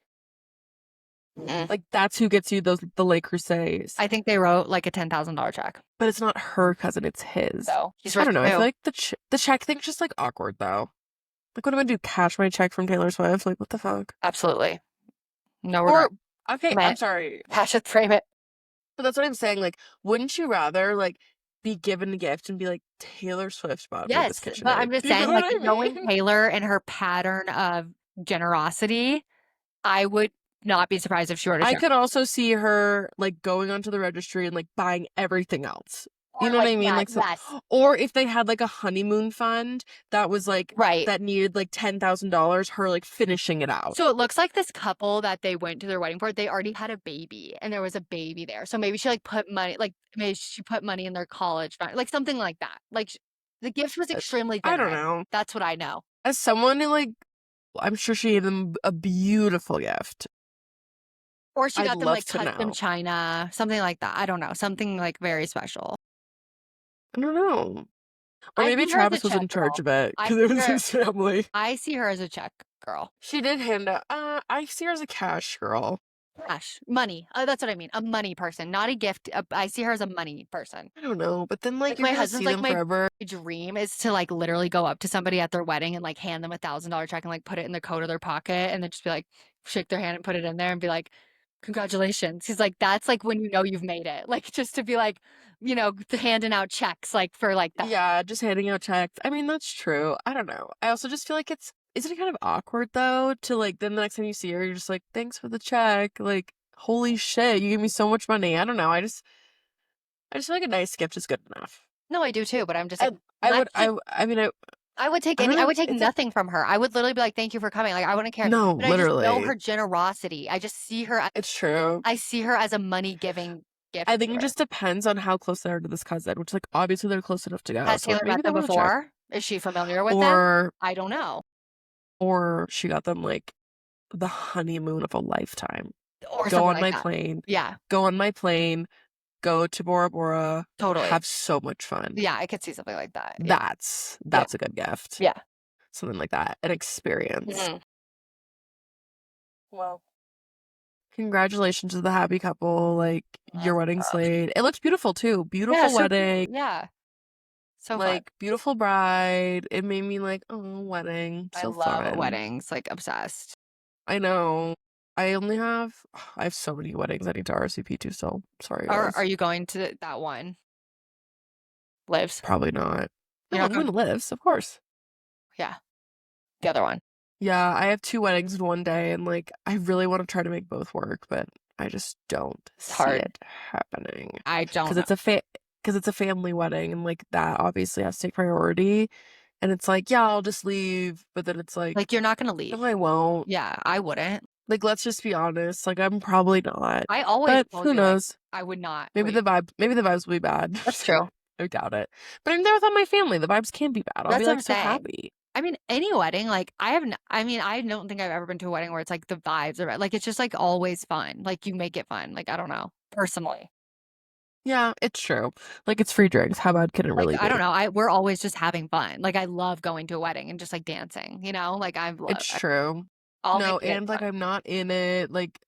Mm. Like that's who gets you the Le Creuset. I think they wrote like a $10,000 check. But it's not her cousin, it's his. So he's I rich don't know. I feel too. like the check thing's just like awkward though. Like, what am I gonna do? Cash my check from Taylor Swift? Like, what the fuck? Absolutely. No regret. Or okay, Man, I'm sorry, I should frame it. but that's what I'm saying. Like, wouldn't you rather like be given a gift and be like, Taylor Swift bought me this Yes, but KitchenAid? I'm just Do you know saying, what like, I knowing mean? Taylor and her pattern of generosity, I would not be surprised if she wrote a I check. could also see her like going onto the registry and like buying everything else. You Or know what like, I mean? yeah, Like, so, yes, or if they had like a honeymoon fund that was like right. that needed like $10,000, her like finishing it out. So it looks like this couple that they went to their wedding for, they already had a baby and there was a baby there. So maybe she like put money, like maybe she put money in their college fund, like something like that. Like the gift was extremely I don't generous. know. That's what I know. As someone who like, I'm sure she gave them a beautiful gift. Or she I'd got them love like to custom know. china, something like that. I don't know. Something like very special. I don't know. Or I maybe see her as a Travis was check in charge girl. of it I because it see was her his family. I see her as a check girl. She did hand out. I see her as a cash girl. Cash, money. That's what I mean. A money person, not a gift. I see her as a money person. I don't know, but then like Like you're my gonna husband's see like them my forever. dream is to like literally go up to somebody at their wedding and like hand them $1,000 check and like put it in the coat of their pocket and then just be like shake their hand and put it in there and be like, congratulations. He's like, that's like when you know you've made it. Like just to be like, handing out checks like for like that. Yeah, just handing out checks. I mean, that's true. I don't know. I also just feel like isn't it kind of awkward though to like then the next time you see her, you're just like, thanks for the check. Like, holy shit, you gave me so much money. I don't know. I just feel like a nice gift is good enough. No, I do too, but I'm just like And that's just I mean I don't I know. would take nothing from her. I would literally be like, thank you for coming. Like I wouldn't care. No, But I just know her literally. generosity. I just see her It's true. I see her as a money giving gift I think it giver. just depends on how close they are to this cousin, which like obviously they're close enough to go. Has So like Taylor maybe met they them want to check. before? Is she familiar with them? Or I don't know. or she got them like the honeymoon of a lifetime. or Go something on like my that. plane. Yeah, Go on my plane. Go to Bora Bora. totally. Have so much fun. Yeah, I could see something like that. Yeah. Yeah. That's a good gift. Yeah. Something like that. An experience. Mhm. Well, congratulations to the happy couple. Like, your wedding's late. It looks beautiful too. Yeah, Beautiful so cute. wedding. Yeah. So fun. Like, beautiful bride. It made me like, oh, wedding. I So love fun. weddings, like obsessed. I know. I have so many weddings I need to RSVP to still. Sorry, Are guys. you going to that one? Lives? Probably not. You're No, not I'm going going? to Lives, of course. Yeah, the other one. Yeah, I have two weddings in one day, and like, I really want to try to make both work, but I just don't It's see hard. it happening. I don't Because know. it's a family wedding, and like, that obviously has to take priority. And it's like, yeah, I'll just leave, but then it's like, Like you're not gonna no, leave. I won't. Yeah, I wouldn't. Like, let's just be honest. Like, I'm probably not. I always But told who you like knows? I would not Maybe leave. maybe the vibes will be bad. That's true. I doubt it. But I'm there with all my family. The vibes can be bad. I'll be That's what like I'm so saying. happy. I mean, any wedding, like I have, I mean, I don't think I've ever been to a wedding where it's like the vibes are like it's just like always fun. Like you make it fun. Like I don't know, personally. Yeah, it's true. Like, it's free drinks. How bad can it Like really I don't be? know. We're always just having fun. Like I love going to a wedding and just like dancing. You know, like It's true. all No, making it and fun. like, I'm not in it. Like,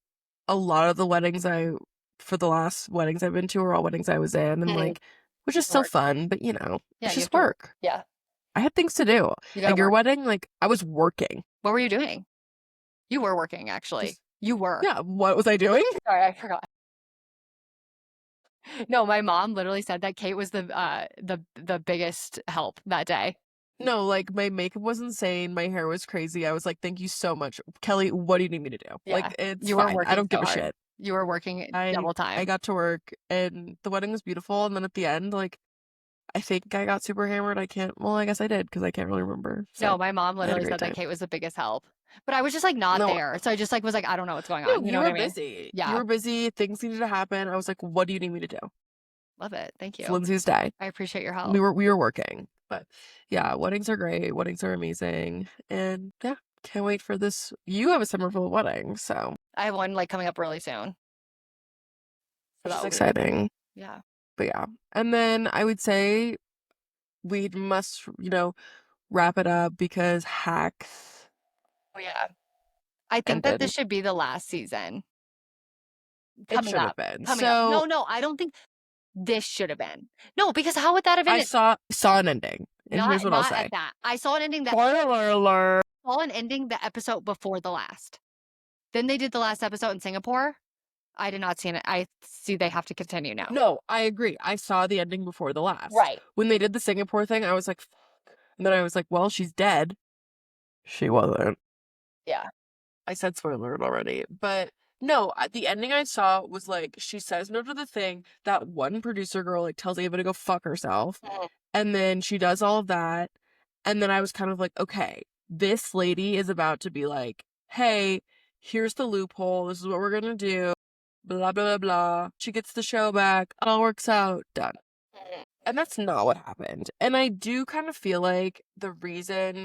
a lot of the for the last weddings I've been to are all weddings I was in, and Mhm. like, which is still Work. fun, but Yeah, it's you have just to work. work. Yeah, I had things to do. you got to At your work. wedding, like, I was working. What were you doing? You were working actually. Just, You were. yeah, what was I doing? Sorry, I forgot. No, my mom literally said that Kate was the biggest help that day. No, like, my makeup was insane. My hair was crazy. I was like, thank you so much. Kelly, what do you need me to do? Yeah. Like, it's You were fine. I working don't so give a hard. shit. You were working I double I time. got to work and the wedding was beautiful. And then at the end, like, I think I got super hammered. Well, I guess I did because I can't really remember. No, So my mom I had a literally great said that time. Kate was the biggest help. But I was just like not No, there. So I just like was like, I don't know what's going no, on. You know you what were I mean? busy. You Yeah. were busy. Things needed to happen. I was like, what do you need me to do? Love it. Thank It's you. Lyndsey's day. I appreciate your help. We were working. But yeah, weddings are great. Weddings are amazing. And yeah, can't wait for this. You have a summer full of weddings, so I have one like coming up really soon. So which is that'll be exciting. yeah. But yeah. And then I would say we must, wrap it up because Hacks Oh yeah. I think that ended. this should be the last season. It Coming should have up. been. Coming up. So No, I don't think this should have been. No, because how would that have I ended? saw an ending, and here's what I'll Not at say. that. I saw an ending that Spoiler alert. saw an ending the episode before the last. Then they did the last episode in Singapore. I did not see it. I see they have to continue now. No, I agree. I saw the ending before the last. Right. When they did the Singapore thing, I was like, fuck. And then I was like, well, she's dead. She wasn't. Yeah. I said spoiler alert already. But no, the ending I saw was like, she says no to the thing. That one producer girl like tells Ava to go fuck herself. Mhm. And then she does all of that. And then I was kind of like, okay, this lady is about to be like, hey, here's the loophole. This is what we're going to do. Blah, blah, blah, blah. She gets the show back. It all works out. Done. Mhm. And that's not what happened. And I do kind of feel like the reason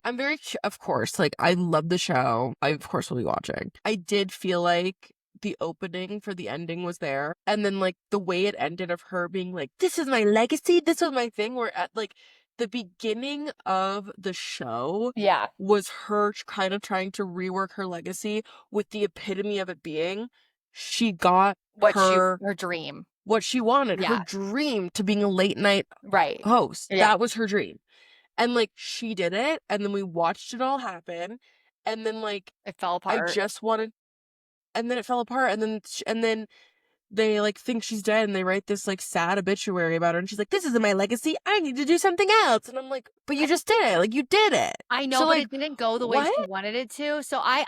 of course, like, I love the show. I, of course, will be watching. I did feel like the opening for the ending was there. And then, like, the way it ended of her being like, this is my legacy. This was my thing. Where at, like, the beginning of the show Yeah. was her kind of trying to rework her legacy with the epitome of it being she got Her dream. what she wanted, her Yeah. dream to being a late night Right. host. Yeah. That was her dream. And like, she did it, and then we watched it all happen, and then like, It fell I apart. just wanted, and then it fell apart, and then they like think she's dead, and they write this like sad obituary about her, and she's like, this isn't my legacy, I need to do something else. And I'm like, but you just did it, like, you did it. I know, So but like, it didn't go the way what? she wanted it to. So I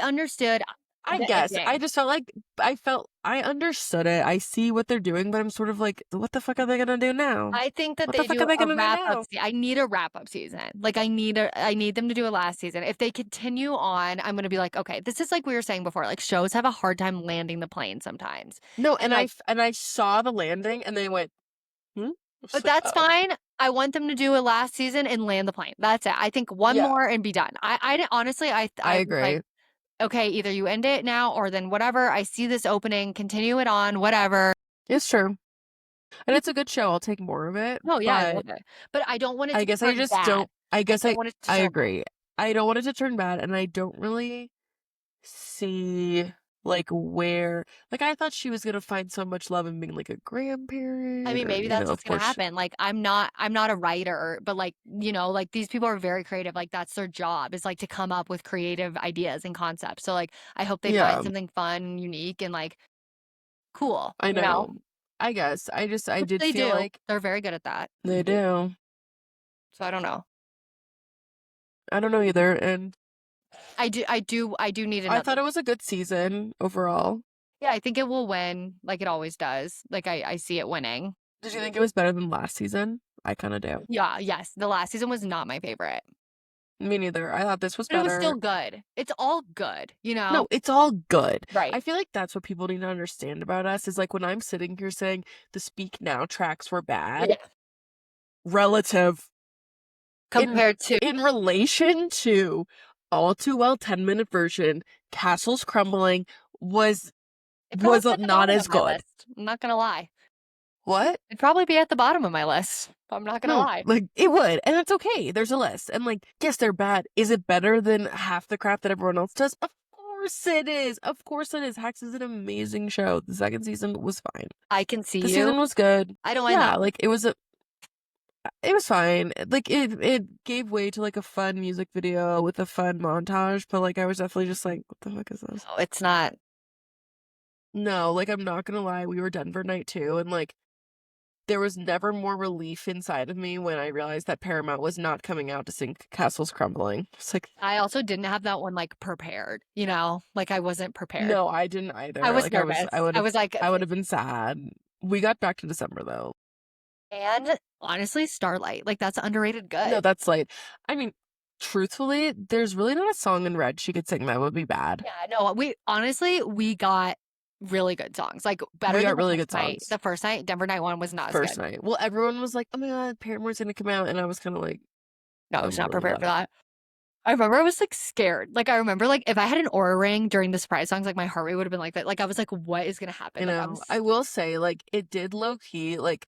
understood I the guess I ending. just felt I understood it. I see what they're doing, but I'm sort of like, what the fuck are they gonna do now? I think that What the they fuck do are they a gonna do wrap up. now? I need a wrap up season. Like I need them to do a last season. If they continue on, I'm gonna be like, okay, this is like we were saying before. Like shows have a hard time landing the plane sometimes, No, and and like, I saw the landing, and they went, hmm. I was but like, that's oh, fine. I want them to do a last season and land the plane. That's it. I think one yeah, more and be done. I honestly, I I was like, agree. okay, either you end it now or then whatever. I see this opening, continue it on, whatever. It's true. And it's a good show. I'll take more of it, Oh, yeah, I but love it. But I don't want it I to guess I turn just bad. don't I I guess don't want it to I turn agree. I don't want it to turn bad, and I don't really see like where like I thought she was gonna find so much love in being like a I grandparent mean, or maybe that's of what's gonna course happen. Like, I'm not a writer, but like, like these people are very creative. Like, that's their job is like to come up with creative ideas and concepts. So like, I hope they find yeah, something fun, unique, and like cool. I know. I guess I Which did they feel do. like They're very good at that. they do. So I don't know. I don't know either, and I do need I another. thought it was a good season overall. Yeah, I think it will win like it always does. Like I see it winning. Did you think it was better than last season? I kind of do. Yeah, yes. The last season was not my favorite. Me neither. I thought this was But it was better. still good. It's all good, you No, know? it's all good. Right. I feel like that's what people need to understand about us is like when I'm sitting here saying the Speak Now tracks were bad, Yeah. relative in Compared to in relation to All Too Well 10-minute version, Castles Crumbling was it'd probably be at the not bottom as of my good. list. I'm not gonna lie. What? It'd probably be at the bottom of my list. I'm not gonna No, lie. like it would, and that's okay. There's a list, and like, yes, they're bad. Is it better than half the crap that everyone else does? Of course it is. Of course it is. Hacks is an amazing show. The second season was fine. I can see The you. season was good. I don't mind Yeah, that. like it was fine. Like it gave way to like a fun music video with a fun montage, but like I was definitely just like, what the fuck is this? No, it's not. No, like I'm not gonna lie, we were Denver night too, and like there was never more relief inside of me when I realized that Paramount was not coming out to sing Castles Crumbling. It's like, I also didn't have that one like prepared, Like I wasn't prepared. no, I didn't I either. was Like nervous. I was like, I would have been sad. We got back to December though. and honestly, Starlight, like that's underrated No, good. that's like, I mean, truthfully, there's really not a song in Red she could sing that would be bad. Yeah, no, we got really good songs, like better We than got the really first good night. songs The first night, Denver night one was not as first good. night. Well, everyone was like, oh my God, Paramore's gonna come out. And I was kind of like, No, I was I'm not really prepared for glad. that. I remember I was like scared. Like I remember like if I had an aura ring during the surprise songs, like my heart rate would have been like that. Like I was like, what is gonna happen? You Like know, I will say, like, it did low key, like,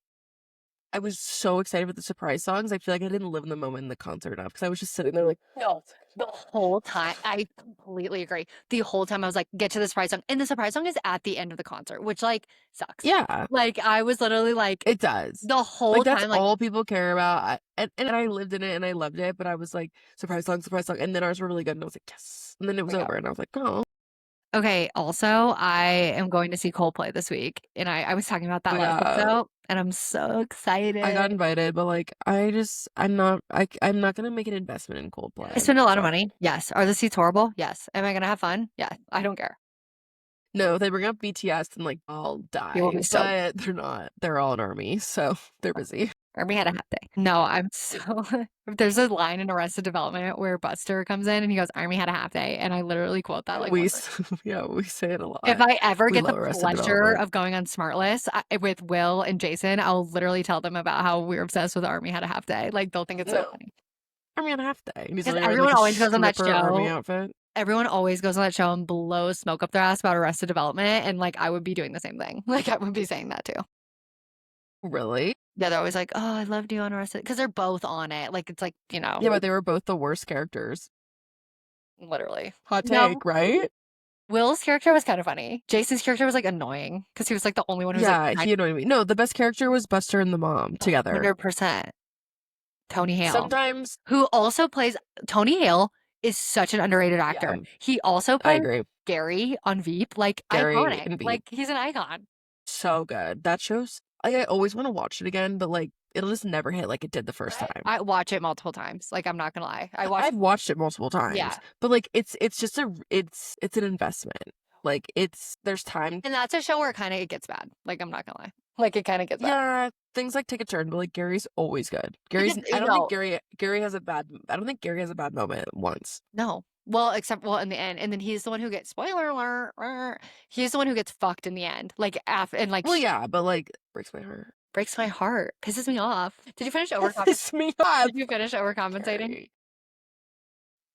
I was so excited with the surprise songs. I feel like I didn't live in the moment in the concert enough because I was just sitting there like, no, the whole time. I completely agree. The whole time I was like, get to the surprise song. And the surprise song is at the end of the concert, which like sucks. yeah, Like I was literally like it does. the Like, whole that's time, like, all people care about. And I lived in it and I loved it, but I was like, surprise song, surprise song. And then ours were really good. And I was like, yes. And then it oh was my God. over. And I was like, oh, Okay, also, I am going to see Coldplay this week, and I was talking about that last yeah, episode, and I'm so I got excited. invited, but like, I'm not going to make an investment in I Coldplay. spend a lot of Sorry. money. Yes. Are the seats horrible? Yes. Am I gonna have fun? Yeah. I don't care. No, if they bring up BTS, then like, I'll You will die. be so But they're not. They're all an army. So they're busy. Army had a half day. No, I'm so there's a line in Arrested Development where Buster comes in and he goes, Army had a half day. And I literally quote that like We, one. yeah, we say it a If lot. I ever We get the love Arrested pleasure Development. of going on Smartless with Will and Jason, I'll literally tell them about how we're obsessed with Army had a half day. Like they'll think it's so No, funny. Army on a half day. And he's Because literally wearing like everyone a always goes on that stripper army show. outfit. Everyone always goes on that show and blows smoke up their ass about Arrested Development. And like I would be doing the same thing. Like I would be saying that too. Really? Yeah, they're always like, "Oh, I loved you on Arrested," because they're both on it. Like it's like, Yeah, but they were both the worst characters. literally. Hot No, take, right? Will's character was kind of funny. Jason's character was like annoying because he was like the only one who was like Yeah, he annoyed me. No, the best character was Buster and the mom together. 100% Tony Hale, Sometimes, who also plays Tony Hale is such an underrated yeah, actor. He also I plays agree. Gary on Veep, like Gary iconic. and Veep. Like he's an icon. So good. That show's like I always want to watch it again, but like it'll just never hit like it did the first time. I watch it multiple times. Like I'm not gonna lie. I watch I've watched it multiple yeah. times, but like it's just it's an investment. Like there's time. And that's a show where kind of it gets bad. Like I'm not gonna lie. Like it kind of gets bad. Yeah, things like take a turn, but like Gary's always good. Gary's I don't think No, Gary has a bad I don't think Gary has a bad moment once. no. Well, except in the end, and then he's the one who gets spoiler alert. He's the one who gets fucked in the end. Like and like Well, yeah, but like breaks my heart. breaks my heart, pisses me off. Did you finish overcompensating? Piss me off. Did you finish overcompensating? Gary.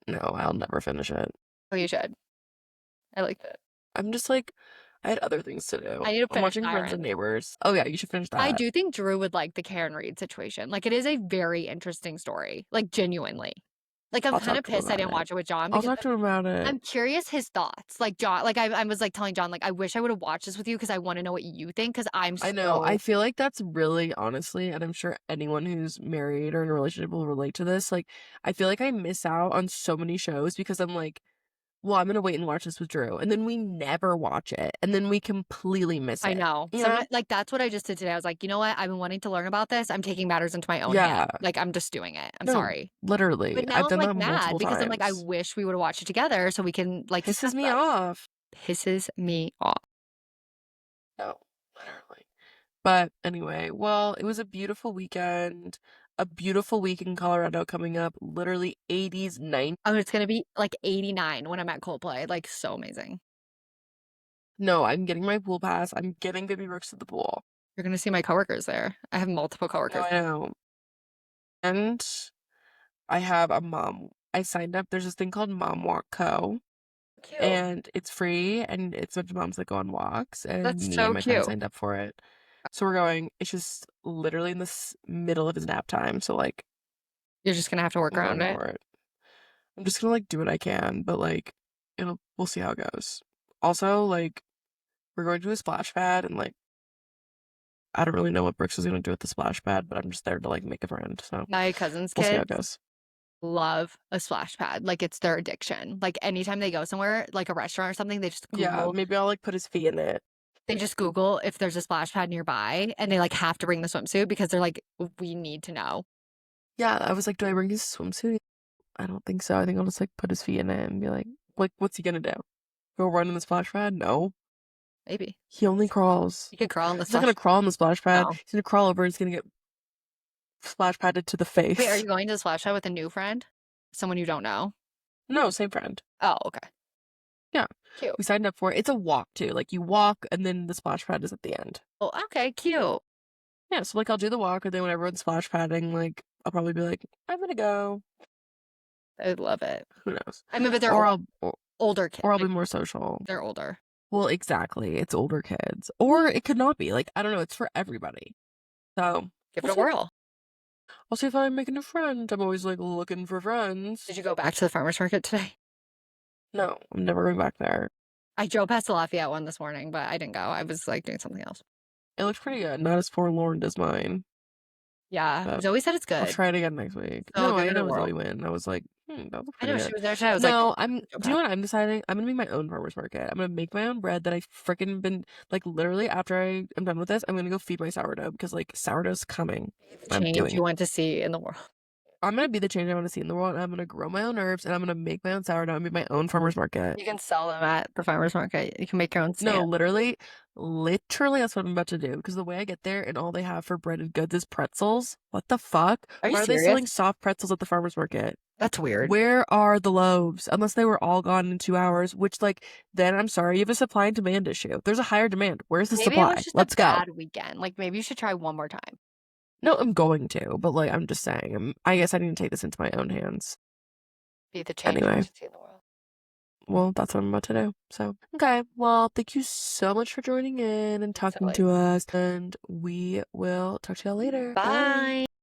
No, I'll never finish it. Oh, you should. I like that. I'm just like, I had other things to do. I need to I'm finish watching Friends and Siren. Neighbors. Oh yeah, you should finish I that. do think Drew would like the Karen Reed situation. Like, it is a very interesting story, like, genuinely. Like, I'm I'll kinda talk to him pissed I about didn't it. watch it with John I'll because talk to him about it. I'm curious his thoughts. Like, John, like, I was, like, telling John, like, "I wish I would've watched this with you because I wanna know what you think because 'cause I'm I know. I so." feel like that's really honestly, and I'm sure anyone who's married or in a relationship will relate to this. Like, I feel like I miss out on so many shows because I'm like, well, I'm gonna wait and watch this with Drew. And then we never watch it. And then we completely miss I it. know. You know? Like, that's what I just did today. I was like, "You know what? I've been wanting to learn about this. I'm taking matters into my own Yeah. hand. Like, I'm just doing it. I'm No, sorry." literally. But now I've I'm, done like, that mad multiple because I'm like, "I times. wish we would've watched it together so we can, like, discuss Pisses me this." off. Pisses me off. No, literally. But anyway, well, it was a beautiful weekend, a beautiful week in Colorado coming up, literally 80s, 90s. Oh, it's gonna be, like, 89 when I'm at Coldplay, like, so amazing. No, I'm getting my pool pass. I'm getting Baby Brooks to the pool. You're gonna see my coworkers there. I have multiple No, coworkers. I know. And I have a mom. I signed up. There's this thing called Mom Walk Co. Cute. And it's free and it's a bunch of moms that go on walks and That's me and so my friend cute. signed up for it. So we're going. It's just literally in this middle of his nap time. So like You're just gonna have to work I'm around going it. for it. I'm just gonna like do what I can, but like we'll see how it goes. Also, like we're going to a splash pad and like I don't really know what Brooks is gonna do at the splash pad, but I'm just there to like make a friend. So My cousin's we'll see how it kids goes. love a splash pad, like, it's their addiction. Like, anytime they go somewhere, like a restaurant or something, Yeah, maybe I'll like put his feet in it. They just Google if there's a splash pad nearby, and they, like, have to bring the swimsuit because they're like, "We need to know." Yeah, I was like, do I bring his swimsuit? I don't think so. I think I'll just like put his feet in it and be like, what's he gonna do? Go run in the splash pad? No. Maybe. He only crawls. You could crawl in the He's not gonna splash. crawl in the splash pad. No. He's gonna crawl over and he's gonna get splash padded to the Wait, are face. you going to the splash pad with a new friend? Someone you don't know? No, same friend. Oh, okay. Yeah. Cute. We signed up for it. It's a walk too. Like you walk and then the splash pad is at the end. Oh, okay, cute. Yeah, so like I'll do the walk and then when everyone's splash padding, like I'll probably be like, I'm gonna go. I love it. Who knows? I mean, but they're Or I'll older kids, or I'll be like, more social. they're older. Well, exactly. It's older kids. Or it could not be. Like, I don't know, it's for everybody. So Give we'll it a see. whirl. I'll see if I make a new friend. I'm always like looking for Did friends. you go back to the farmer's market today? No, I'm never going back there. I drove past the Lafayette one this morning, but I didn't go. I was, like, doing something else. It looks pretty good. Not as forlorn as mine, Yeah, but Zoe said it's I'll good. try it again next week. So No, I give didn't it a know it was whirl. Zoe win. I was like, that looks I pretty know she good. was there today. I was like, No, "Go do you past." know what I'm deciding? I'm gonna make my own farmer's market. I'm gonna make my own bread that I freaking been like literally after I am done with this, I'm gonna go feed my sourdough because like sourdough's coming. The I'm change doing you it. want to see in the world. I'm gonna be the change I want to see in the world. And I'm gonna grow my own herbs and I'm gonna make my own sourdough and make my own farmer's market. You can sell them at the farmer's market. You can make your own No, stand. literally, that's what I'm about to do. Because the way I get there and all they have for breaded goods is pretzels. What the fuck? Are you Why are they serious? selling soft pretzels at the farmer's market? That's weird. Where are the loaves? Unless they were all gone in 2 hours, which, like, then I'm sorry, you have a supply and demand issue. There's a higher demand. Where's the Maybe it was supply? just a Let's go. bad weekend. Like, maybe you should try one more time. No, I'm going to, but, like, I'm just saying, I guess I need to take this into my own hands. Be the change you Anyway, want to see in the world. well, that's what I'm about to do. So, okay, well, thank you so much for joining in and talking Silly. to us, and we will talk to y'all later. Bye. Bye.